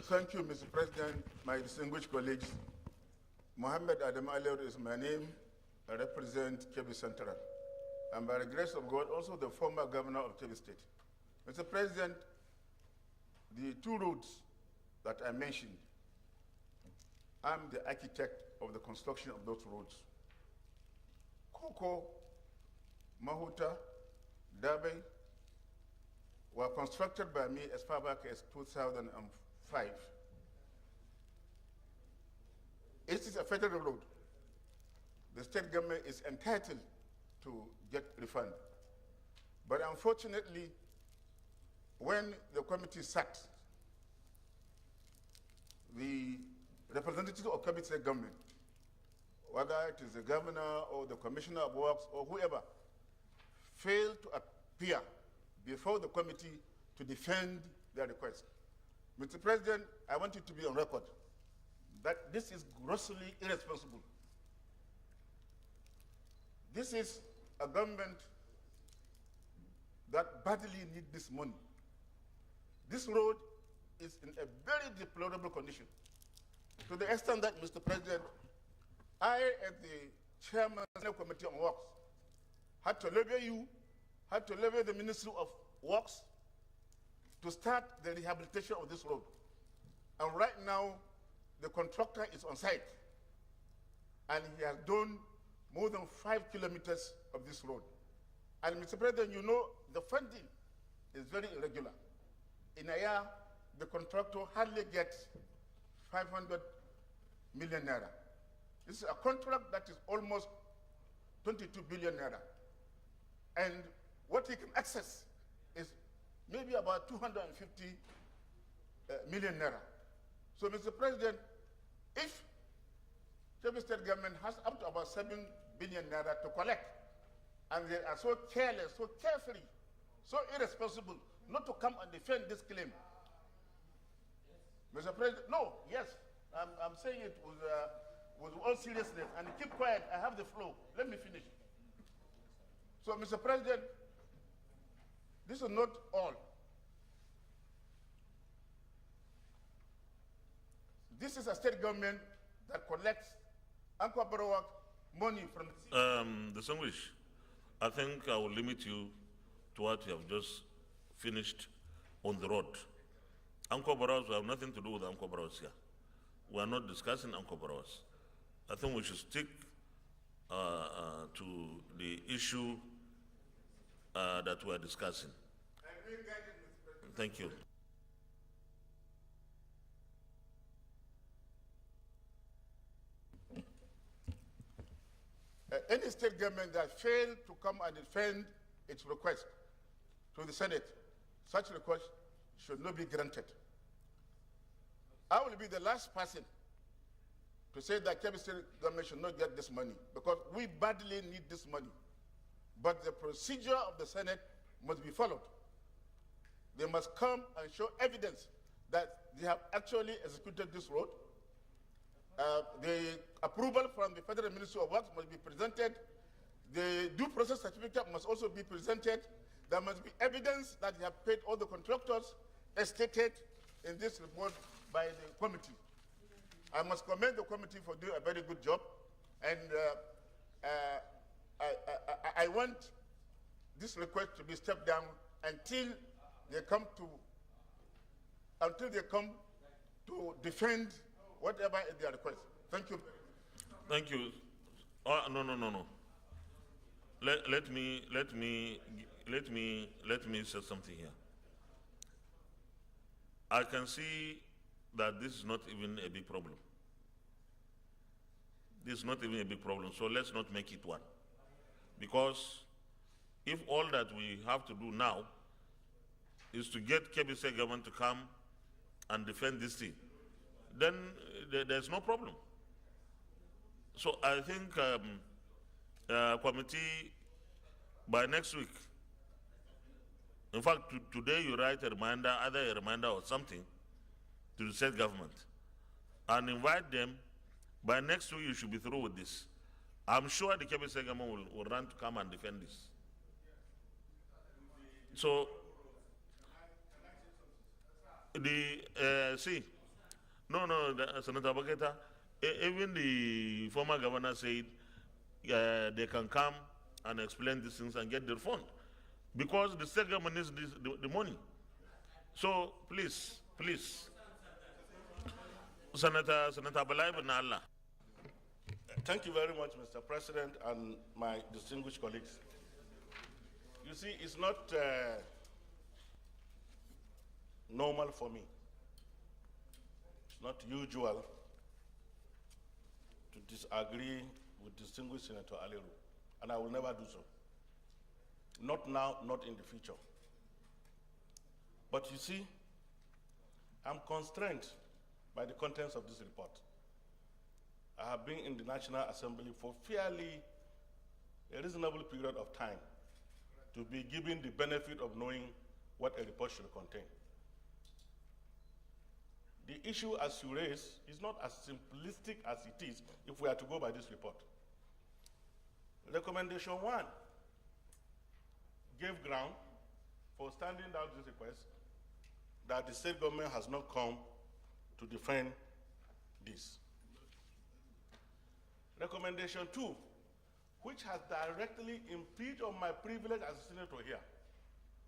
Thank you, Mr. President, my distinguished colleagues. Mohammed Adam Alero is my name. I represent Kebbi Central. And by the grace of God, also the former governor of Kebbi State. Mr. President, the two roads that I mentioned, I'm the architect of the construction of those roads. Koko, Mahuta, Dabe were constructed by me as far back as 2005. It is a federal road. The state government is entitled to get refund. But unfortunately, when the committee sat, the representative of Kebbi State government, whether it is the governor or the commissioner of works or whoever, failed to appear before the committee to defend their request. Mr. President, I want you to be on record that this is grossly irresponsible. This is a government that badly needs this money. This road is in a very deplorable condition, to the extent that, Mr. President, I, as the chairman of the Committee on Works, had to levy you, had to levy the Ministry of Works to start the rehabilitation of this road. And right now, the contractor is on site, and he has done more than 5 kilometers of this road. And Mr. President, you know, the funding is very irregular. In a year, the contractor hardly gets 500 million naira. This is a contract that is almost 22 billion naira. And what he can access is maybe about 250 million naira. So, Mr. President, if Kebbi State government has up to about 7 billion naira to collect, and they are so careless, so carefree, so irresponsible, not to come and defend this claim. Mr. President, no, yes, I'm saying it with all seriousness, and keep quiet, I have the floor. Let me finish. So, Mr. President, this is not all. This is a state government that collects Uncle Barawak money from the English. I think I will limit you to what you have just finished on the road. Uncle Barawak, we have nothing to do with Uncle Barawak here. We are not discussing Uncle Barawak. I think we should stick to the issue that we are discussing. Thank you. Any state government that failed to come and defend its request to the Senate, such request should not be granted. I will be the last person to say that Kebbi State government should not get this money, because we badly need this money. But the procedure of the Senate must be followed. They must come and show evidence that they have actually executed this road. The approval from the Federal Ministry of Works must be presented. The due process certificate must also be presented. There must be evidence that they have paid all the contractors as stated in this report by the committee. I must commend the committee for doing a very good job, and I want this request to be stepped down until they come to defend whatever is their request. Thank you. Thank you. Oh, no. Let me say something here. I can see that this is not even a big problem. This is not even a big problem, so let's not make it one. because if all that we have to do now is to get KBC government to come and defend this thing, then there's no problem. So I think committee, by next week, in fact, today you write a reminder, either a reminder or something, to the state government, and invite them. By next week, you should be through with this. I'm sure the KBC government will run to come and defend this. So, Senator Baketa, even the former governor said they can come and explain these things and get the refund, because the state government needs the money. So please, Senator Balai Benalla. Thank you very much, Mr. President, and my distinguished colleagues. You see, it's not normal for me. It's not usual to disagree with distinguished Senator Aliru, and I will never do so. Not now, not in the future. But you see, I'm constrained by the contents of this report. I have been in the National Assembly for fairly a reasonable period of time to be given the benefit of knowing what a report should contain. The issue as you raise is not as simplistic as it is if we are to go by this report. Recommendation 1 gave ground for standing down this request that the state government has not come to defend this. Recommendation 2, which has directly impinged on my privilege as a senator here,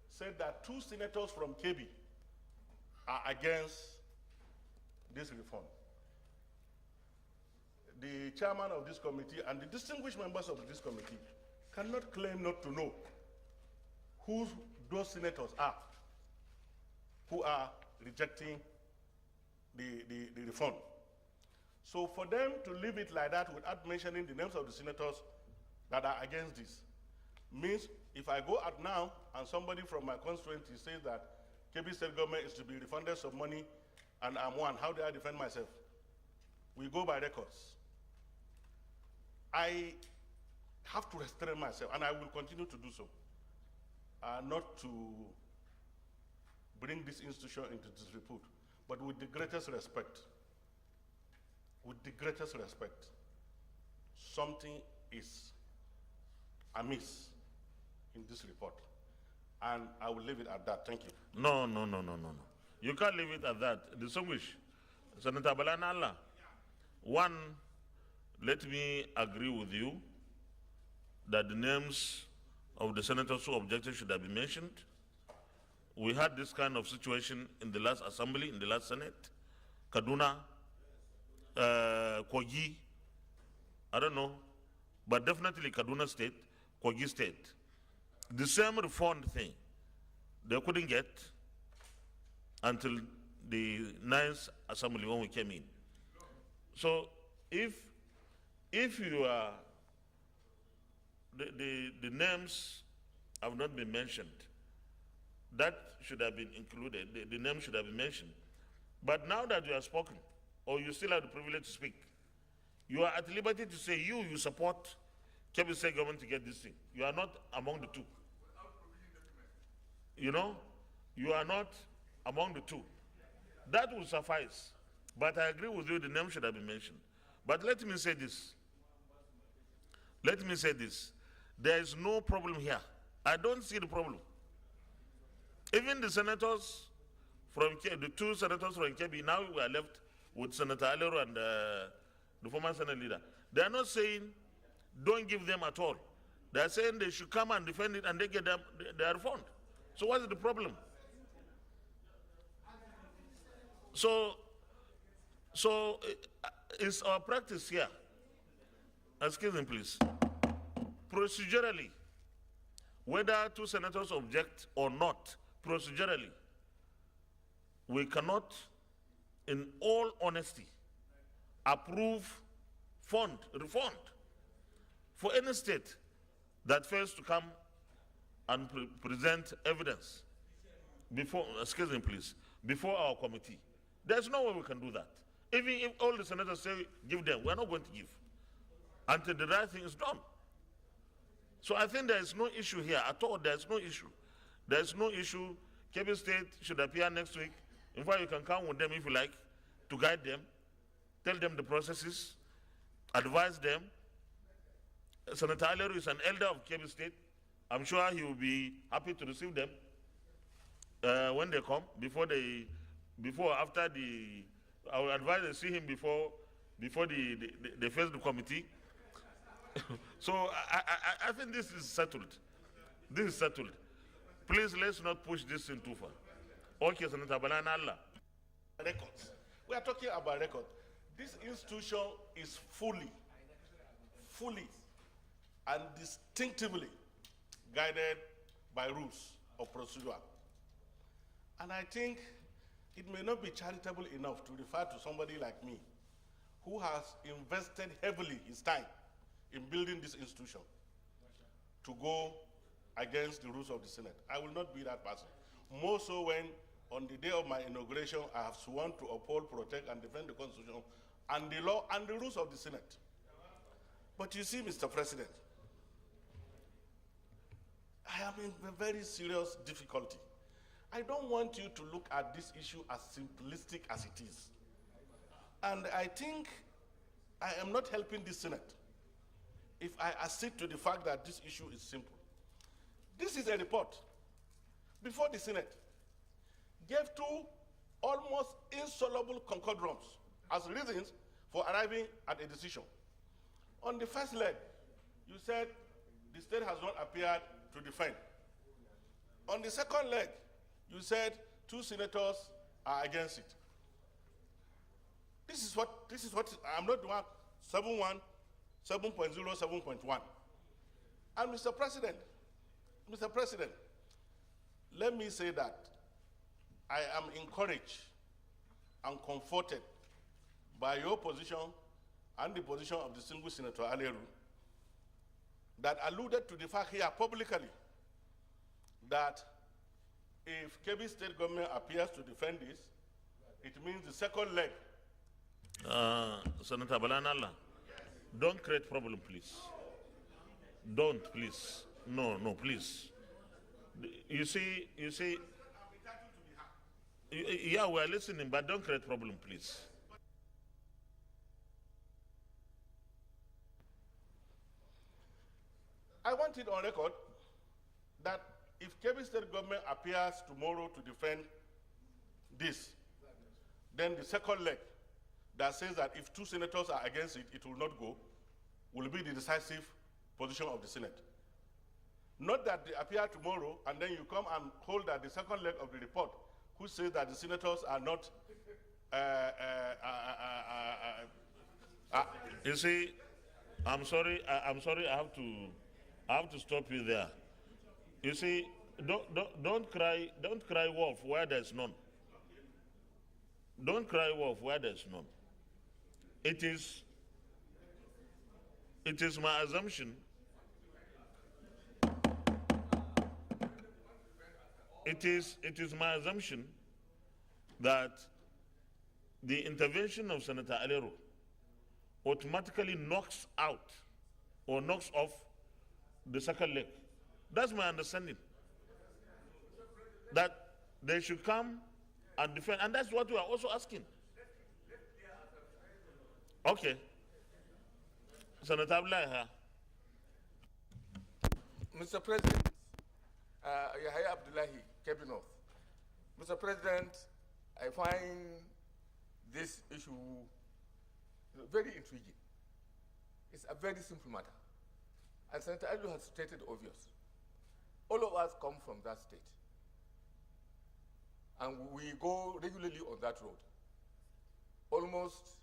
said that 2 senators from KB are against this reform. The chairman of this committee and the distinguished members of this committee cannot claim not to know who those senators are who are rejecting the reform. So for them to leave it like that without mentioning the names of the senators that are against this means if I go out now and somebody from my constituency says that KB state government is to be refunded some money and I'm one, how do I defend myself? We go by records. I have to restrain myself, and I will continue to do so, not to bring this institution into disrepute, but with the greatest respect. With the greatest respect, something is amiss in this report, and I will leave it at that. Thank you. No. You can't leave it at that. Distinguished Senator Balanala, 1, let me agree with you that the names of the senators who objected should have been mentioned. We had this kind of situation in the last assembly, in the last Senate, Kaduna, Kogi, I don't know, but definitely Kaduna State, Kogi State. The same refund thing they couldn't get until the 9th assembly when we came in. So if you are, the names have not been mentioned, that should have been included, the name should have been mentioned. But now that you have spoken, or you still have the privilege to speak, you are at liberty to say you support Kebbi State government to get this thing. You are not among the 2. You know, you are not among the 2. That will suffice. But I agree with you, the name should have been mentioned. But let me say this. There is no problem here. I don't see the problem. Even the senators from the 2 senators from Kebbi, now we are left with Senator Alero and the former Senate leader. They are not saying don't give them at all. They are saying they should come and defend it and they get their refund. So what is the problem? So it's our practice here. Excuse me, please. Procedurally, whether 2 senators object or not, procedurally, we cannot, in all honesty, approve refund for any state that fails to come and present evidence before, excuse me please, before our committee, there's no way we can do that. Even if all the senators say give them, we're not going to give until the right thing is done. So I think there is no issue here at all. There's no issue. There's no issue. Kebbi State should appear next week. In fact, you can come with them if you like, to guide them, tell them the processes, advise them. Senator Aleru is an elder of Kebbi State. I'm sure he will be happy to receive them when they come, after the, I will advise they see him before they face the committee. So I think this is settled. This is settled. Please, let's not push this in too far. Okay, Senator Banana Allah. Records. We are talking about records. This institution is fully and distinctively guided by rules of procedure. And I think it may not be charitable enough to refer to somebody like me who has invested heavily his time in building this institution to go against the rules of the Senate. I will not be that person. More so when, on the day of my inauguration, I have sworn to uphold, protect, and defend the Constitution and the law and the rules of the Senate. But you see, Mr. President, I am in a very serious difficulty. I don't want you to look at this issue as simplistic as it is. And I think I am not helping the Senate if I accede to the fact that this issue is simple. This is a report before the Senate gave two almost insoluble concordance as reasons for arriving at a decision. On the first leg, you said the state has not appeared to defend. On the second leg, you said two senators are against it. This is what I'm not doing 7.1, 7.0, 7.1. And Mr. President, let me say that I am encouraged and comforted by your position and the position of the distinguished Senator Aleru that alluded to the fact here publicly that if Kebbi State government appears to defend this, it means the second leg. Senator Balanala, don't create problem, please. Don't, please. No, please. You see, yeah, we're listening, but don't create problem, please. I want it on record that if Kebbi State government appears tomorrow to defend this, then the second leg that says that if two senators are against it, it will not go, will be the decisive position of the Senate. Not that they appear tomorrow and then you come and hold that the second leg of the report, who says that the senators are not. You see, I'm sorry. I have to stop you there. You see, don't cry wolf where there's none. Don't cry wolf where there's none. It is my assumption. It is my assumption that the intervention of Senator Aleru automatically knocks out or knocks off the second leg. That's my understanding. That they should come and defend, and that's what we are also asking. Okay. Senator Abdullahi. Mr. President, Yahya Abdullahi, Kebbi North. Mr. President, I find this issue very intriguing. It's a very simple matter. And Senator Adu has stated obvious. All of us come from that state. And we go regularly on that road. Almost,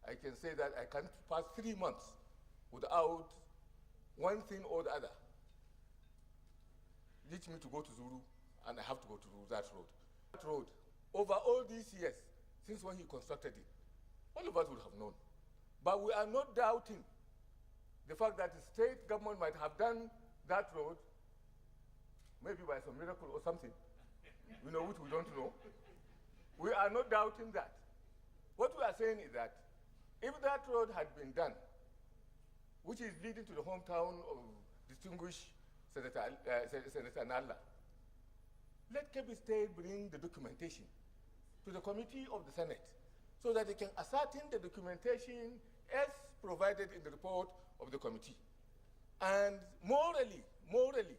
I can say that I can't pass 3 months without one thing or the other leads me to go to Zulu, and I have to go to that road. That road, over all these years, since when he constructed it, all of us would have known. But we are not doubting the fact that the state government might have done that road, maybe by some miracle or something, which we don't know. We are not doubting that. What we are saying is that if that road had been done, which is leading to the hometown of distinguished Senator Nalla, let Kebbi State bring the documentation to the committee of the Senate so that they can ascertain the documentation as provided in the report of the committee. And morally,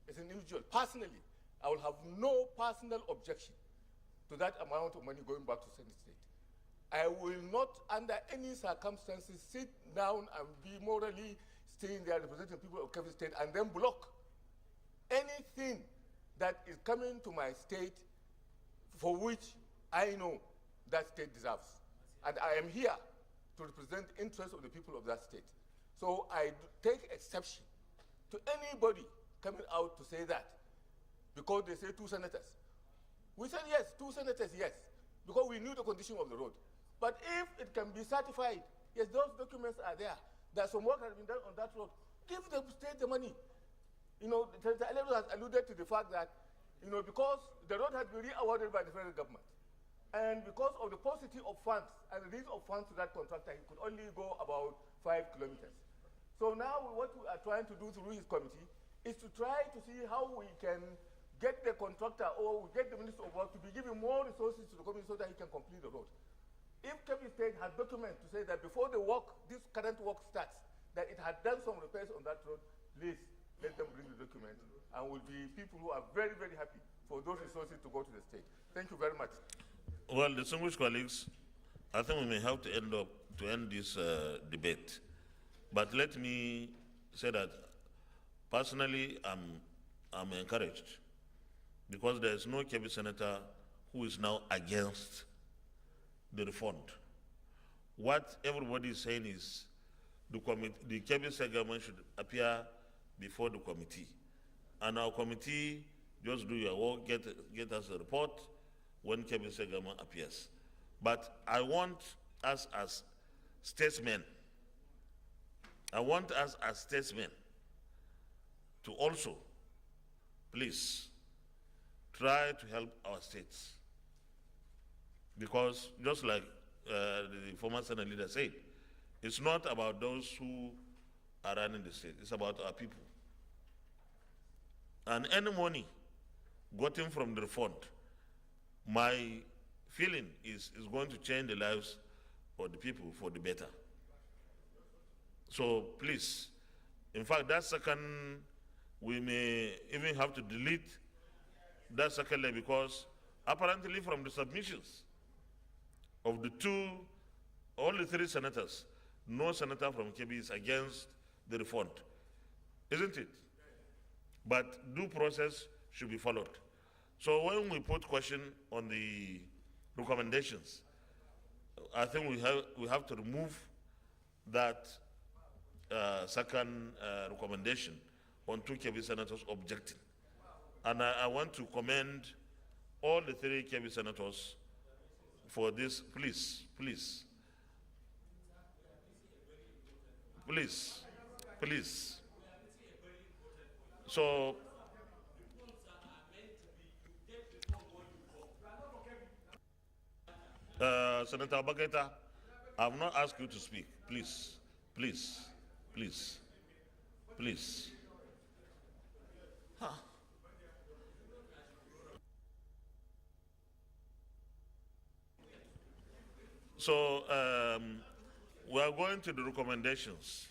as an individual, personally, I will have no personal objection to that amount of money going back to Senate State. I will not, under any circumstances, sit down and be morally staying there representing people of Kebbi State and then block anything that is coming to my state for which I know that state deserves. And I am here to represent the interests of the people of that state. So I take exception to anybody coming out to say that because they say 2 senators. We said yes, 2 senators, yes, because we knew the condition of the road. But if it can be certified, yes, those documents are there, that some work has been done on that road, give the state the money. Senator Alero has alluded to the fact that, because the road has been re-awarded by the federal government, and because of the paucity of funds and the release of funds to that contractor, he could only go about 5 kilometers. So now what we are trying to do through his committee is to try to see how we can get the contractor or we get the Minister of Work to be giving more resources to the community so that he can complete the road. If Kebbi State has documents to say that before the work, this current work starts, that it had done some repairs on that road, please let them bring the document, and we'll be people who are very, very happy for those resources to go to the state. Thank you very much. Well, distinguished colleagues, I think we may have to end this debate. But let me say that personally, I'm encouraged because there is no Kebbi senator who is now against the refund. What everybody is saying is the Kebbi State government should appear before the committee. And our committee, just do your work, get us a report when Kebbi State government appears. But I want us as statesmen, to also, please, try to help our states. Because just like the former Senate leader said, it's not about those who are running the state, it's about our people. And any money gotten from the refund, my feeling is going to change the lives of the people for the better. So please, in fact, that second, we may even have to delete that second layer because apparently from the submissions of all the 3 senators, no senator from Kebbi is against the refund, isn't it? But due process should be followed. So when we put question on the recommendations, I think we have to remove that second recommendation on 2 Kebbi senators objecting. And I want to commend all the 3 Kebbi senators for this. Please. So, Senator Bageta, I have not asked you to speak. Please. Huh. So, we are going to the recommendations.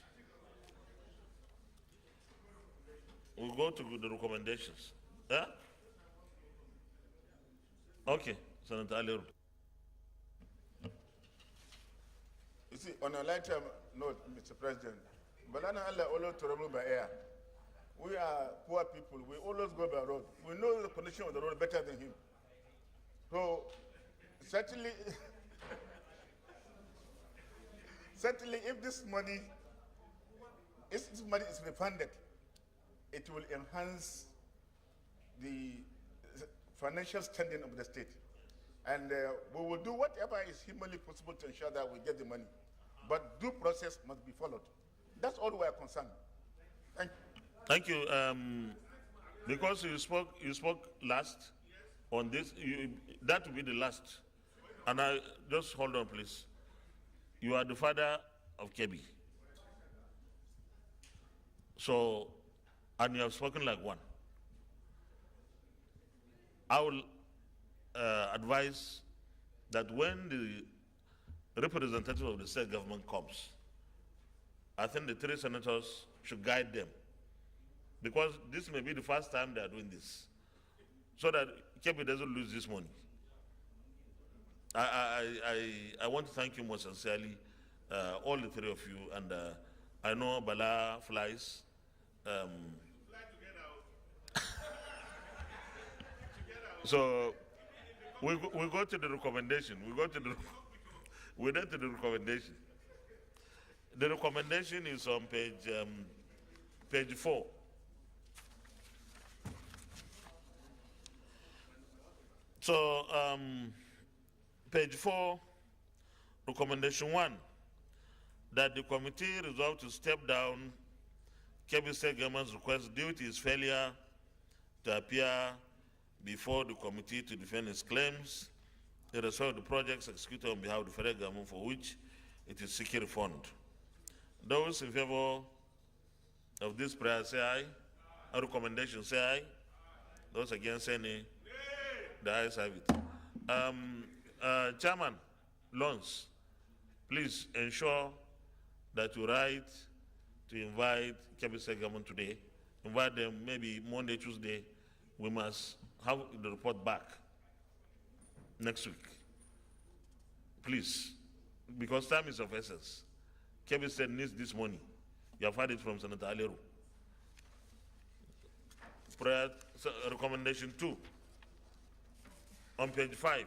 We'll go to the recommendations. Yeah? Okay, Senator Aliru. You see, on a lighter note, Mr. President, Balana Allah always travel by air. We are poor people. We always go by road. We know the condition of the road better than him. So, certainly, if this money is refunded, it will enhance the financial standing of the state. And we will do whatever is humanly possible to ensure that we get the money. But due process must be followed. That's all we are concerned. Thank you. Thank you. Because you spoke last on this, that will be the last. And I just hold on, please. You are the father of Kebi. So, and you have spoken like one. I will advise that when the representative of the state government comes, I think the three senators should guide them, because this may be the first time they are doing this, so that Kebi doesn't lose this money. I want to thank you most sincerely, all the three of you, and I know Bala flies. So we go to the recommendation. We go to the recommendation. The recommendation is on page 4. So page 4, recommendation 1, that the committee resolved to step down Kebbi State government's request due to its failure to appear before the committee to defend its claims in respect of the projects executed on behalf of the federal government for which it is seeking refund. Those in favor of this prayer say aye. A recommendation say aye. Those against say nay. The ayes have it. Chairman Lons, please ensure that you write to invite Kebbi State government today. Invite them maybe Monday, Tuesday. We must have the report back next week. Please, because time is of essence. Kebbi State needs this money. You have heard it from Senator Aliru. Recommendation 2. On page 5,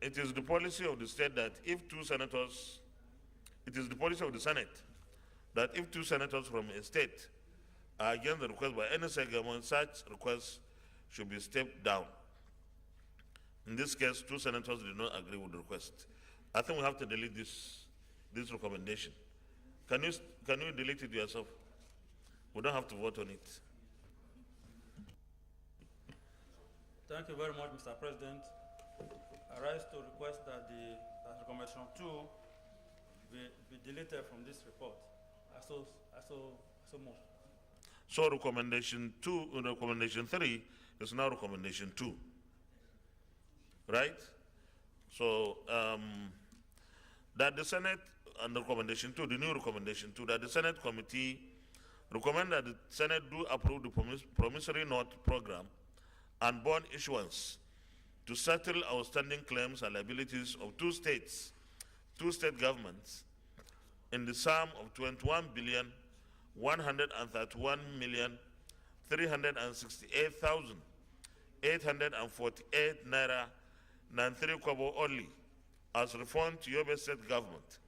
it is the policy of the state that if two senators, it is the policy of the Senate that if two senators from a state are against the request by any state government, such requests should be stepped down. In this case, two senators did not agree with the request. I think we have to delete this recommendation. Can you delete it yourself? We don't have to vote on it. Thank you very much, Mr. President. I rise to request that that recommendation 2 be deleted from this report. I so move. So recommendation 2, recommendation 3 is now recommendation 2, right? So that the Senate, and recommendation 2, the new recommendation 2, that the Senate committee recommend that the Senate do approve the promissory note program and bond issuance to settle outstanding claims and liabilities of two state governments in the sum of 21,131,368,848 naira 93 kobo only as refund to Yobe State government.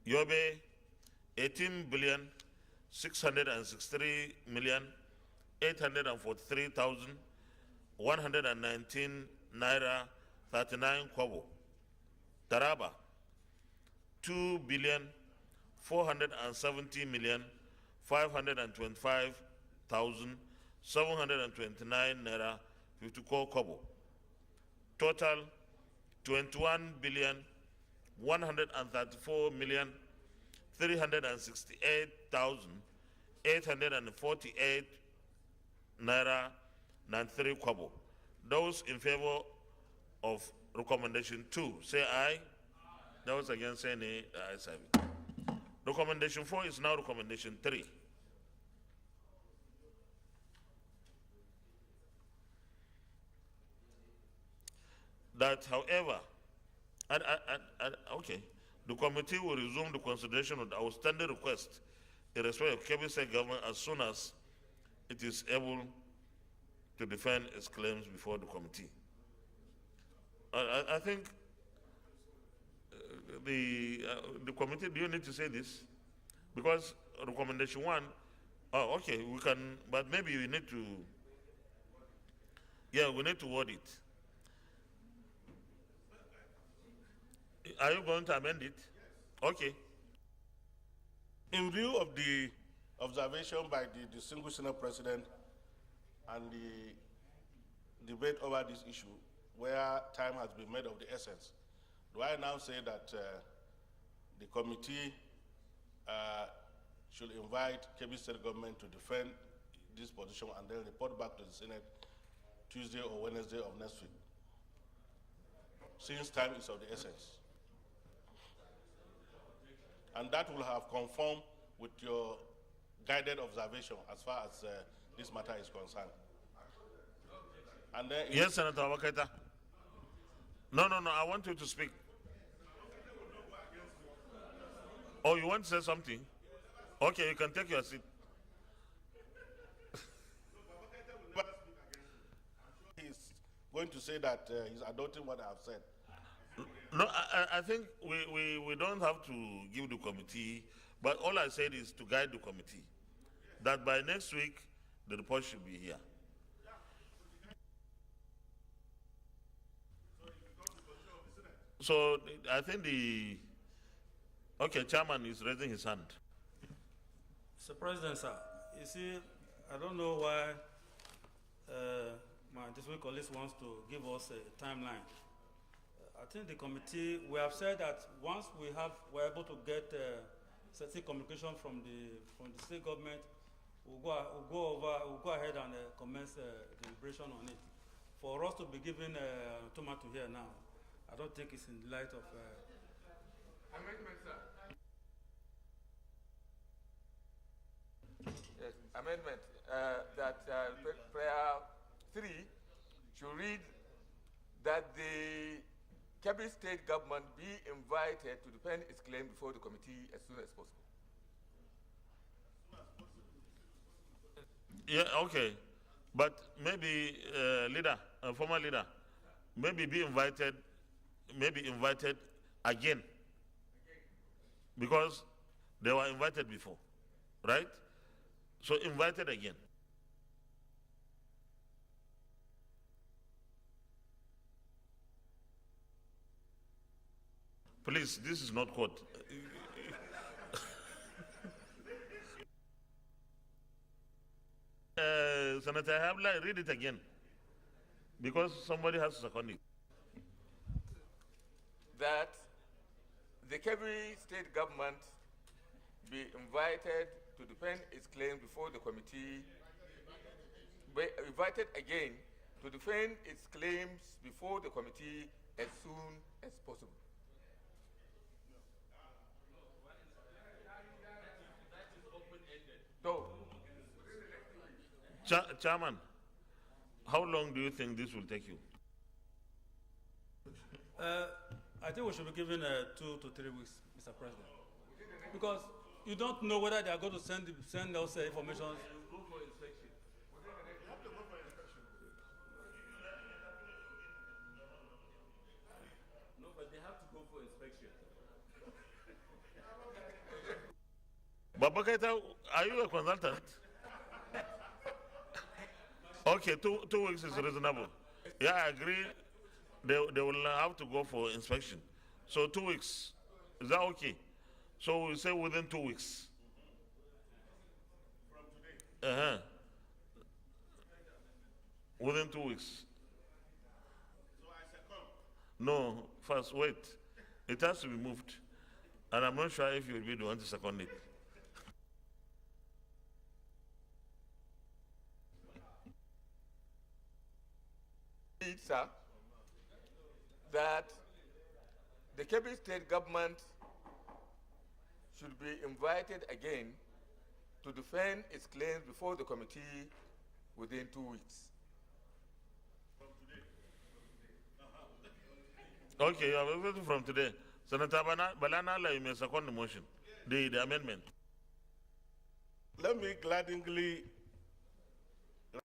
Yobe 18,663,843,119 naira 39 kobo. Taraba 2,470,525,729 naira 54 kobo. Total 21,134,368,848 naira 93 kobo. Those in favor of recommendation 2 say aye. Those against say nay. The ayes have it. Recommendation 4 is now recommendation 3. That, however, okay, the committee will resume the consideration of the outstanding request in respect of Kebbi State government as soon as it is able to defend its claims before the committee. I think the committee, do you need to say this? Because recommendation 1, okay, we can, but maybe we need to, we need to word it. Are you going to amend it? Okay. In view of the observation by the distinguished Senate President and the debate over this issue, where time has been made of the essence, do I now say that the committee should invite Kebbi State government to defend this position and then report back to the Senate Tuesday or Wednesday of next week, since time is of the essence? And that will have conformed with your guided observation as far as this matter is concerned. And then Yes, Senator Wakaita. No, I want you to speak. Oh, you want to say something? Okay, you can take your seat. He's going to say that he's adopting what I've said. No, I think we don't have to give the committee, but all I said is to guide the committee, that by next week, the report should be here. So I think chairman is raising his hand. Mr. President, sir, you see, I don't know why my distinguished colleagues wants to give us a timeline. I think the committee, we have said that once we're able to get certain communication from the state government, we'll go ahead and commence deliberation on it. For us to be given tomato here now, I don't think it's in the light of. Amendment, sir. Yes, amendment that prayer 3 should read that the Kebbi State government be invited to defend its claim before the committee as soon as possible. Yeah, okay. But maybe former leader, maybe be invited again. Because they were invited before, right? So invited again. Please, this is not court. Senator Habla, read it again, because somebody has to second it. That the Kebbi State government be invited to defend its claim before the committee, be invited again to defend its claims before the committee as soon as possible. So, Chairman, how long do you think this will take you? I think we should be given 2 to 3 weeks, Mr. President, because you don't know whether they are going to send us information. go for inspection. No, but they have to go for inspection. Babakaita, are you a consultant? Okay, 2 weeks is reasonable. Yeah, I agree. They will have to go for inspection. So 2 weeks, is that okay? So we say within 2 weeks. From today? Within 2 weeks. So I second. No, first, wait. It has to be moved. And I'm not sure if you will be the one to second it. Sir, that the Kebbi State government should be invited again to defend its claims before the committee within 2 weeks. Okay, you are waiting from today. Senator Balana, you may second the motion, the amendment. Let me gladly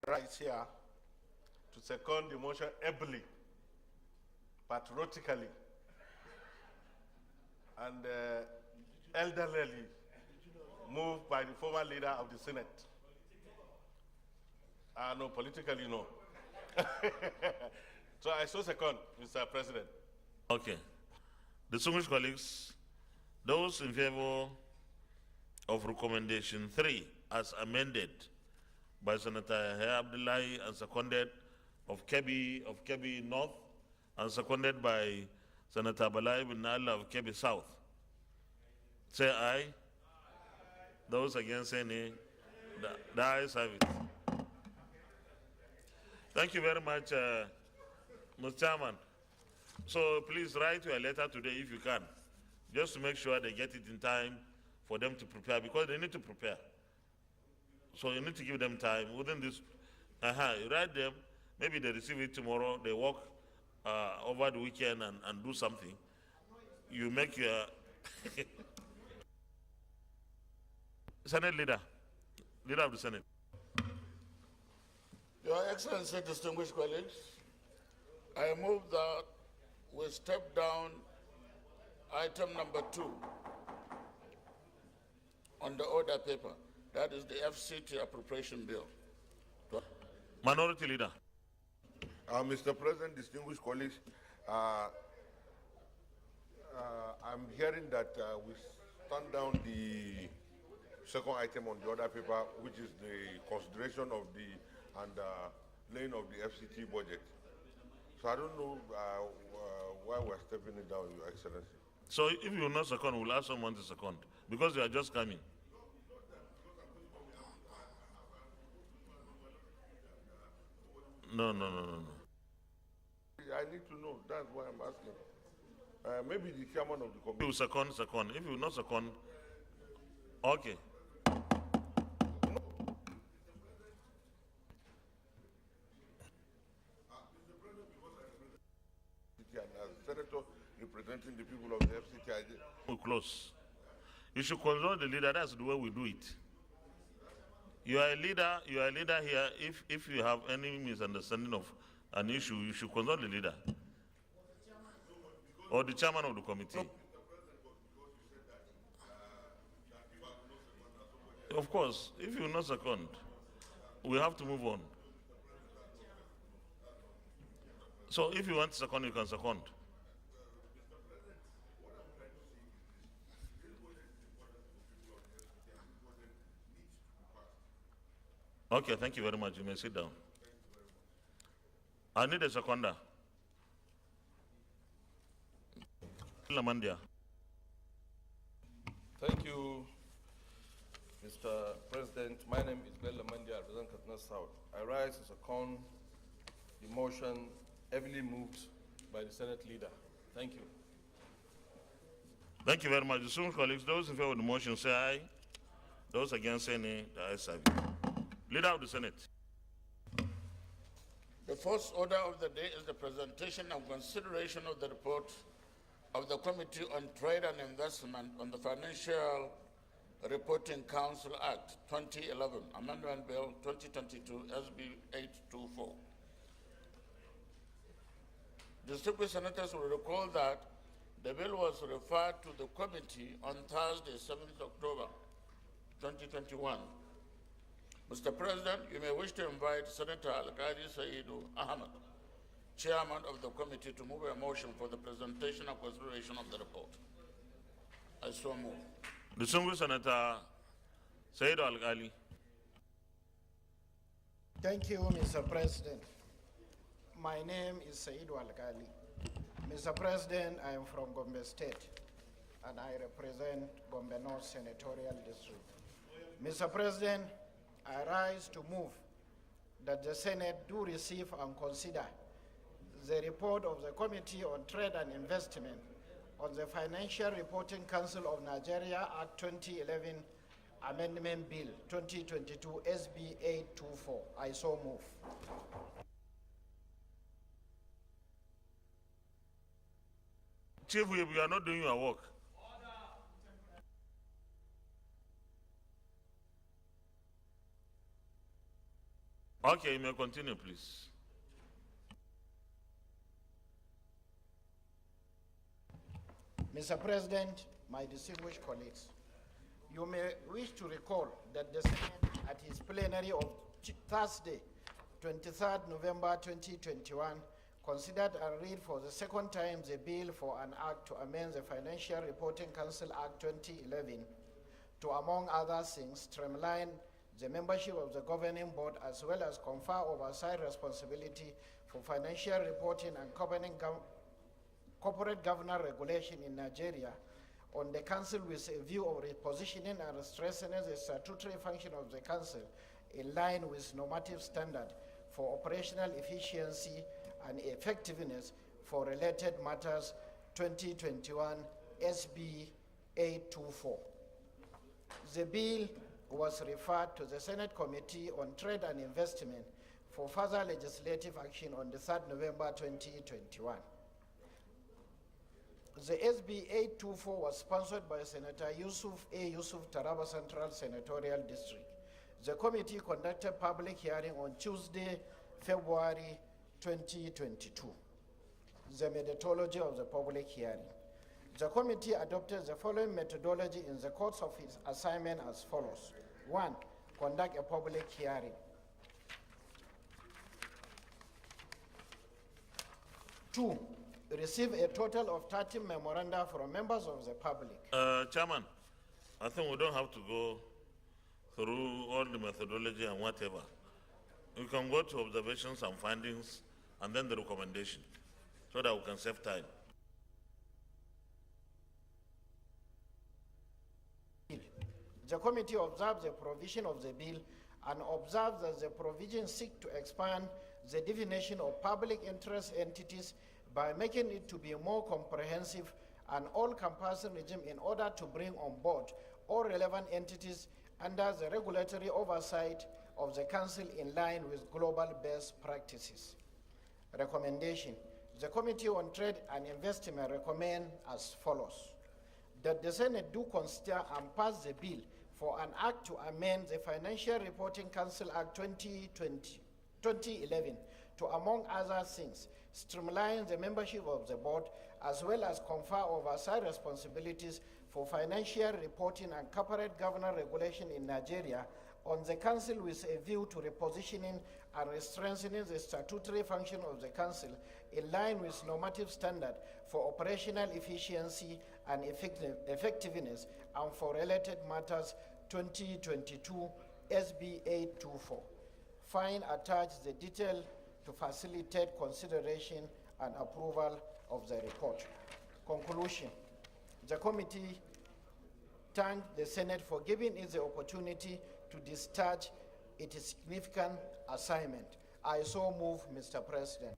rise here to second the motion ably, patriotically, and elderly, moved by the former leader of the Senate. No, politically, no. So I so second, Mr. President. Okay. Distinguished colleagues, those in favor of recommendation 3 as amended by Senator Yahya Abdullahi and seconded of Kebbi North and seconded by Senator Bala ibn Allah of Kebbi South. Say aye. Those against say nay. The ayes have it. Thank you very much, Mr. Chairman. So please write your letter today if you can, just to make sure they get it in time for them to prepare, because they need to prepare. So you need to give them time within this. You write them, maybe they receive it tomorrow, they work over the weekend and do something. You make your Senate leader of the Senate. Your Excellency, distinguished colleagues, I move that we step down item number 2 on the order paper. That is the FCT appropriation bill. Minority Leader. Mr. President, distinguished colleagues, I'm hearing that we stand down the second item on the order paper, which is the consideration of the laying of the FCT budget. So I don't know why we're stepping it down, Your Excellency. So if you will not second, we'll ask someone to second, because you are just coming. No. I need to know. That's why I'm asking. Maybe the chairman of the committee. You will second. If you will not second, okay. Senator representing the people of the FCT. We'll close. You should consult the leader. That's the way we do it. You are a leader here. If you have any misunderstanding of an issue, you should consult the leader or the chairman of the committee. Of course, if you will not second, we have to move on. So if you want to second, you can second. Okay, thank you very much. You may sit down. I need a seconder. Lamandia. Thank you, Mr. President. My name is Bella Mandia, I represent Katna South. I rise to second the motion heavily moved by the Senate leader. Thank you. Thank you very much. Distinguished colleagues, those in favor of the motion say aye. Those against say nay. The ayes have it. Leader of the Senate. The first order of the day is the presentation and consideration of the report of the Committee on Trade and Investment on the Financial Reporting Council Act 2011, Amendment Bill 2022, SB 824. Distinguished senators will recall that the bill was referred to the committee on Thursday, 7th October 2021. Mr. President, you may wish to invite Senator Al-Qadi Saidu Ahmed, Chairman of the committee, to move a motion for the presentation and consideration of the report. I so move. Distinguished Senator Saidu Al-Qadi. Thank you, Mr. President. My name is Saidu Al-Qadi. Mr. President, I am from Gombe State, and I represent Gombe North Senatorial District. Mr. President, I rise to move that the Senate do receive and consider the report of the Committee on Trade and Investment on the Financial Reporting Council of Nigeria Act 2011 Amendment Bill 2022 SB 824. I so move. Chief, we are not doing your work. Okay, you may continue, please. Mr. President, my distinguished colleagues, you may wish to recall that the Senate at its plenary of Thursday, 23rd November 2021, considered and read for the second time the bill for an act to amend the Financial Reporting Council Act 2011 to, among other things, streamline the membership of the governing board, as well as confer oversight responsibility for financial reporting and corporate governance regulation in Nigeria on the council with a view of repositioning and strengthening the statutory function of the council in line with normative standard for operational efficiency and effectiveness for related matters 2021 SB 824. The bill was referred to the Senate Committee on Trade and Investment for further legislative action on the 3rd November 2021. The SB 824 was sponsored by Senator Yusuf A. Yusuf, Taraba Central Senatorial District. The committee conducted public hearing on Tuesday, February 2022. The methodology of the public hearing. The committee adopted the following methodology in the course of its assignment as follows. 1. Conduct a public hearing. 2. Receive a total of 30 memoranda from members of the public. Chairman, I think we don't have to go through all the methodology and whatever. We can go to observations and findings and then the recommendation so that we can save time. The committee observes the provision of the bill and observes that the provisions seek to expand the definition of public interest entities by making it to be more comprehensive and all-encompassing regime in order to bring on board all relevant entities under the regulatory oversight of the Council in line with global best practices. Recommendation. The Committee on Trade and Investment recommend as follows. That the Senate do consider and pass the bill for an act to amend the Financial Reporting Council Act 2011 to, among other things, streamline the membership of the board, as well as confer oversight responsibilities for financial reporting and corporate governance regulation in Nigeria on the Council with a view to repositioning and strengthening the statutory function of the Council in line with normative standard for operational efficiency and effectiveness and for related matters 2022 SB 824. Find attached the detail to facilitate consideration and approval of the report. Conclusion. The committee thanked the Senate for giving it the opportunity to discharge its significant assignment. I so move, Mr. President.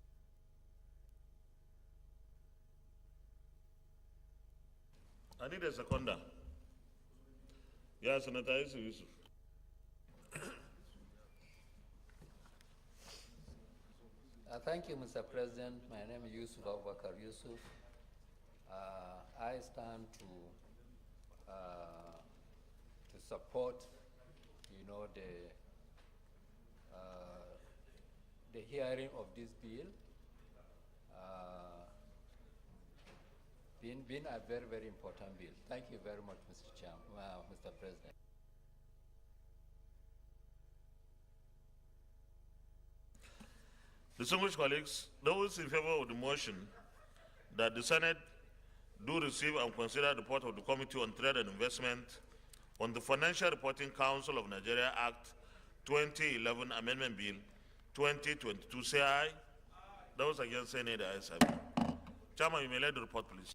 I need a seconder. Yes, Senator Yusuf. Thank you, Mr. President. My name is Yusuf Abubakar Yusuf. I stand to support, the hearing of this bill, being a very, very important bill. Thank you very much, Mr. President. Distinguished colleagues, those in favor of the motion that the Senate do receive and consider the report of the Committee on Trade and Investment on the Financial Reporting Council of Nigeria Act 2011 Amendment Bill 2022, say aye. Those against, say nay. The ayes have it. Chairman, you may lead the report, please.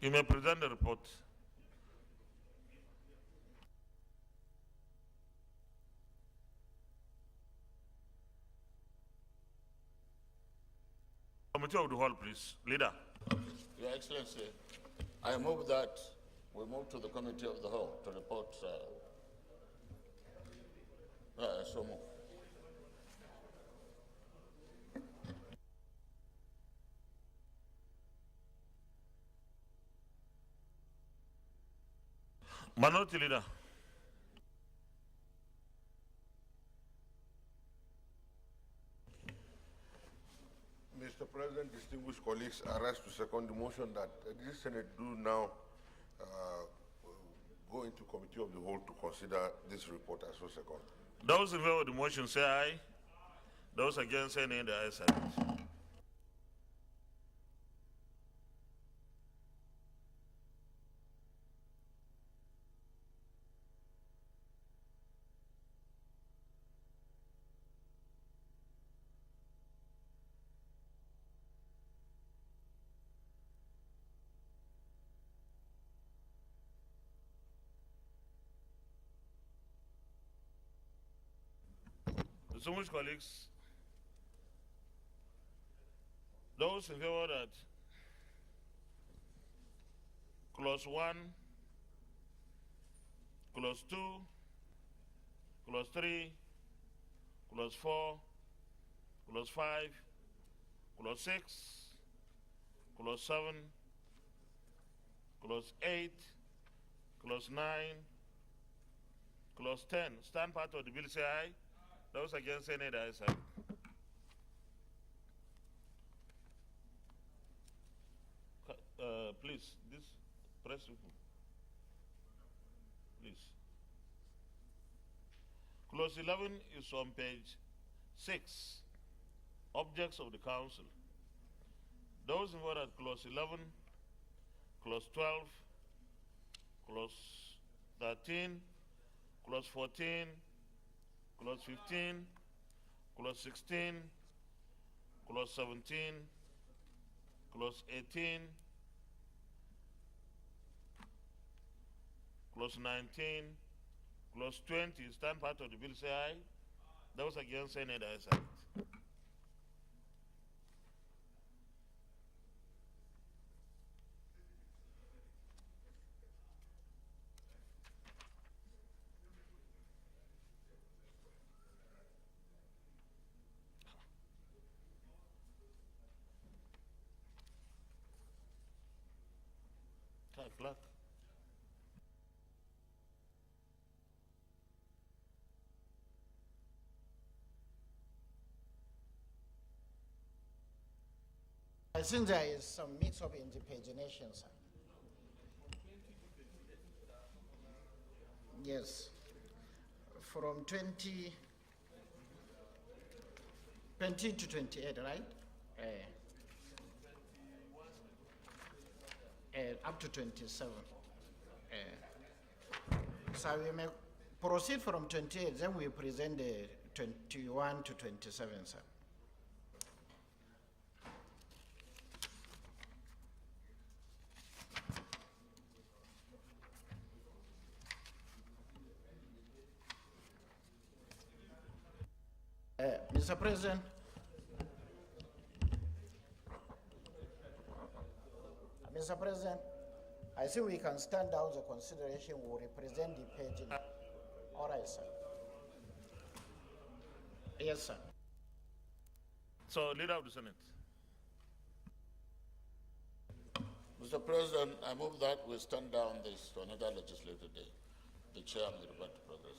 You may present the report. Committee of the whole, please. Leader. Your Excellency, I move that we move to the Committee of the whole to report. So move. Minority Leader. Mr. President, distinguished colleagues, I rise to second the motion that this Senate do now go into committee of the whole to consider this report as a second. Those in favor of the motion say aye. Those against say nay. The ayes have it. Distinguished colleagues, those in favor that clause 1, clause 2, clause 3, clause 4, clause 5, clause 6, clause 7, clause 8, clause 9, clause 10 stand part of the bill say aye. Those against say nay. The ayes have it. Please, this press people. Please. Clause 11 is on page 6. Objects of the council. Those in favor at clause 11, clause 12, clause 13, clause 14, clause 15, clause 16, clause 17, clause 18, clause 19, clause 20 stand part of the bill say aye. Those against say nay. The ayes have it. Clock. I think there is some mix-up in the pagination, sir. Yes. From 20 to 28, right? Up to 27. So we may proceed from 28, then we present the 21 to 27, sir. Mr. President, I think we can stand down the consideration will represent the page. All right, sir. Yes, sir. So, Leader of the Senate. Mr. President, I move that we stand down this to another legislative day. The chair may revert to progress.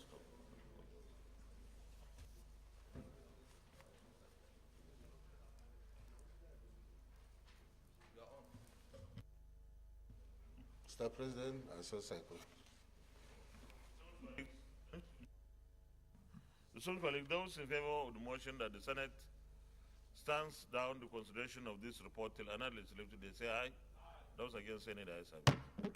Mr. President, I so second. Those in favor of the motion that the Senate stands down the consideration of this report till another legislative day say aye. Those against say nay. The ayes have it.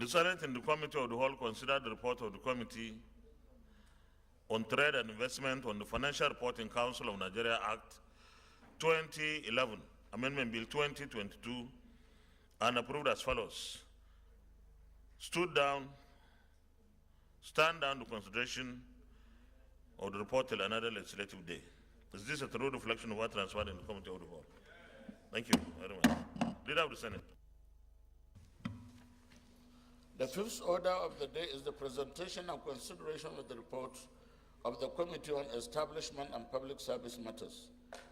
The Senate and the Committee of the Whole considered the report of the Committee on Trade and Investment on the Financial Reporting Council of Nigeria Act 2011, Amendment Bill 2022, and approved as follows. Stand down the consideration of the report till another legislative day. Is this a true reflection of what transpired in the Committee of the Whole? Thank you very much. Leader of the Senate. The fifth order of the day is the presentation and consideration of the report of the Committee on Establishment and Public Service Matters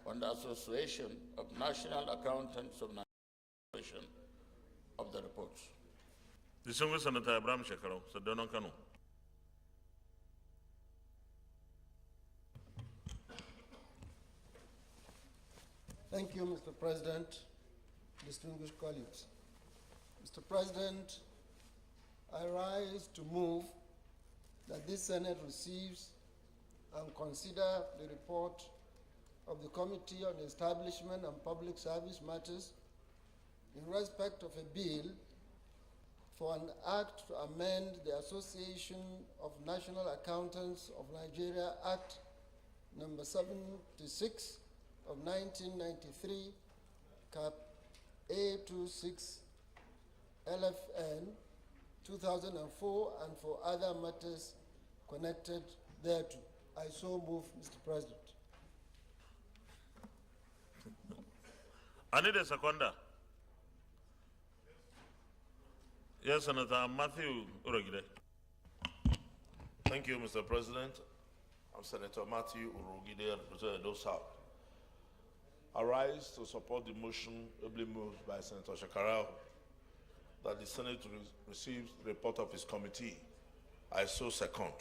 on the Association of National Accountants of Nigeria of the report. Distinguished Senator Abraham Shekarau, Sadonon Kano. Thank you, Mr. President, distinguished colleagues. Mr. President, I rise to move that this Senate receives and consider the report of the Committee on Establishment and Public Service Matters in respect of a bill for an act to amend the Association of National Accountants of Nigeria Act number 76 of 1993, Cap A26 LFN 2004, and for other matters connected thereto. I so move, Mr. President. I need a seconder. Yes, Senator Matthew Urogide. Thank you, Mr. President. I'm Senator Matthew Urogide, representing Edo South. I rise to support the motion ably moved by Senator Shekarau that the Senate receives the report of his committee. I so second.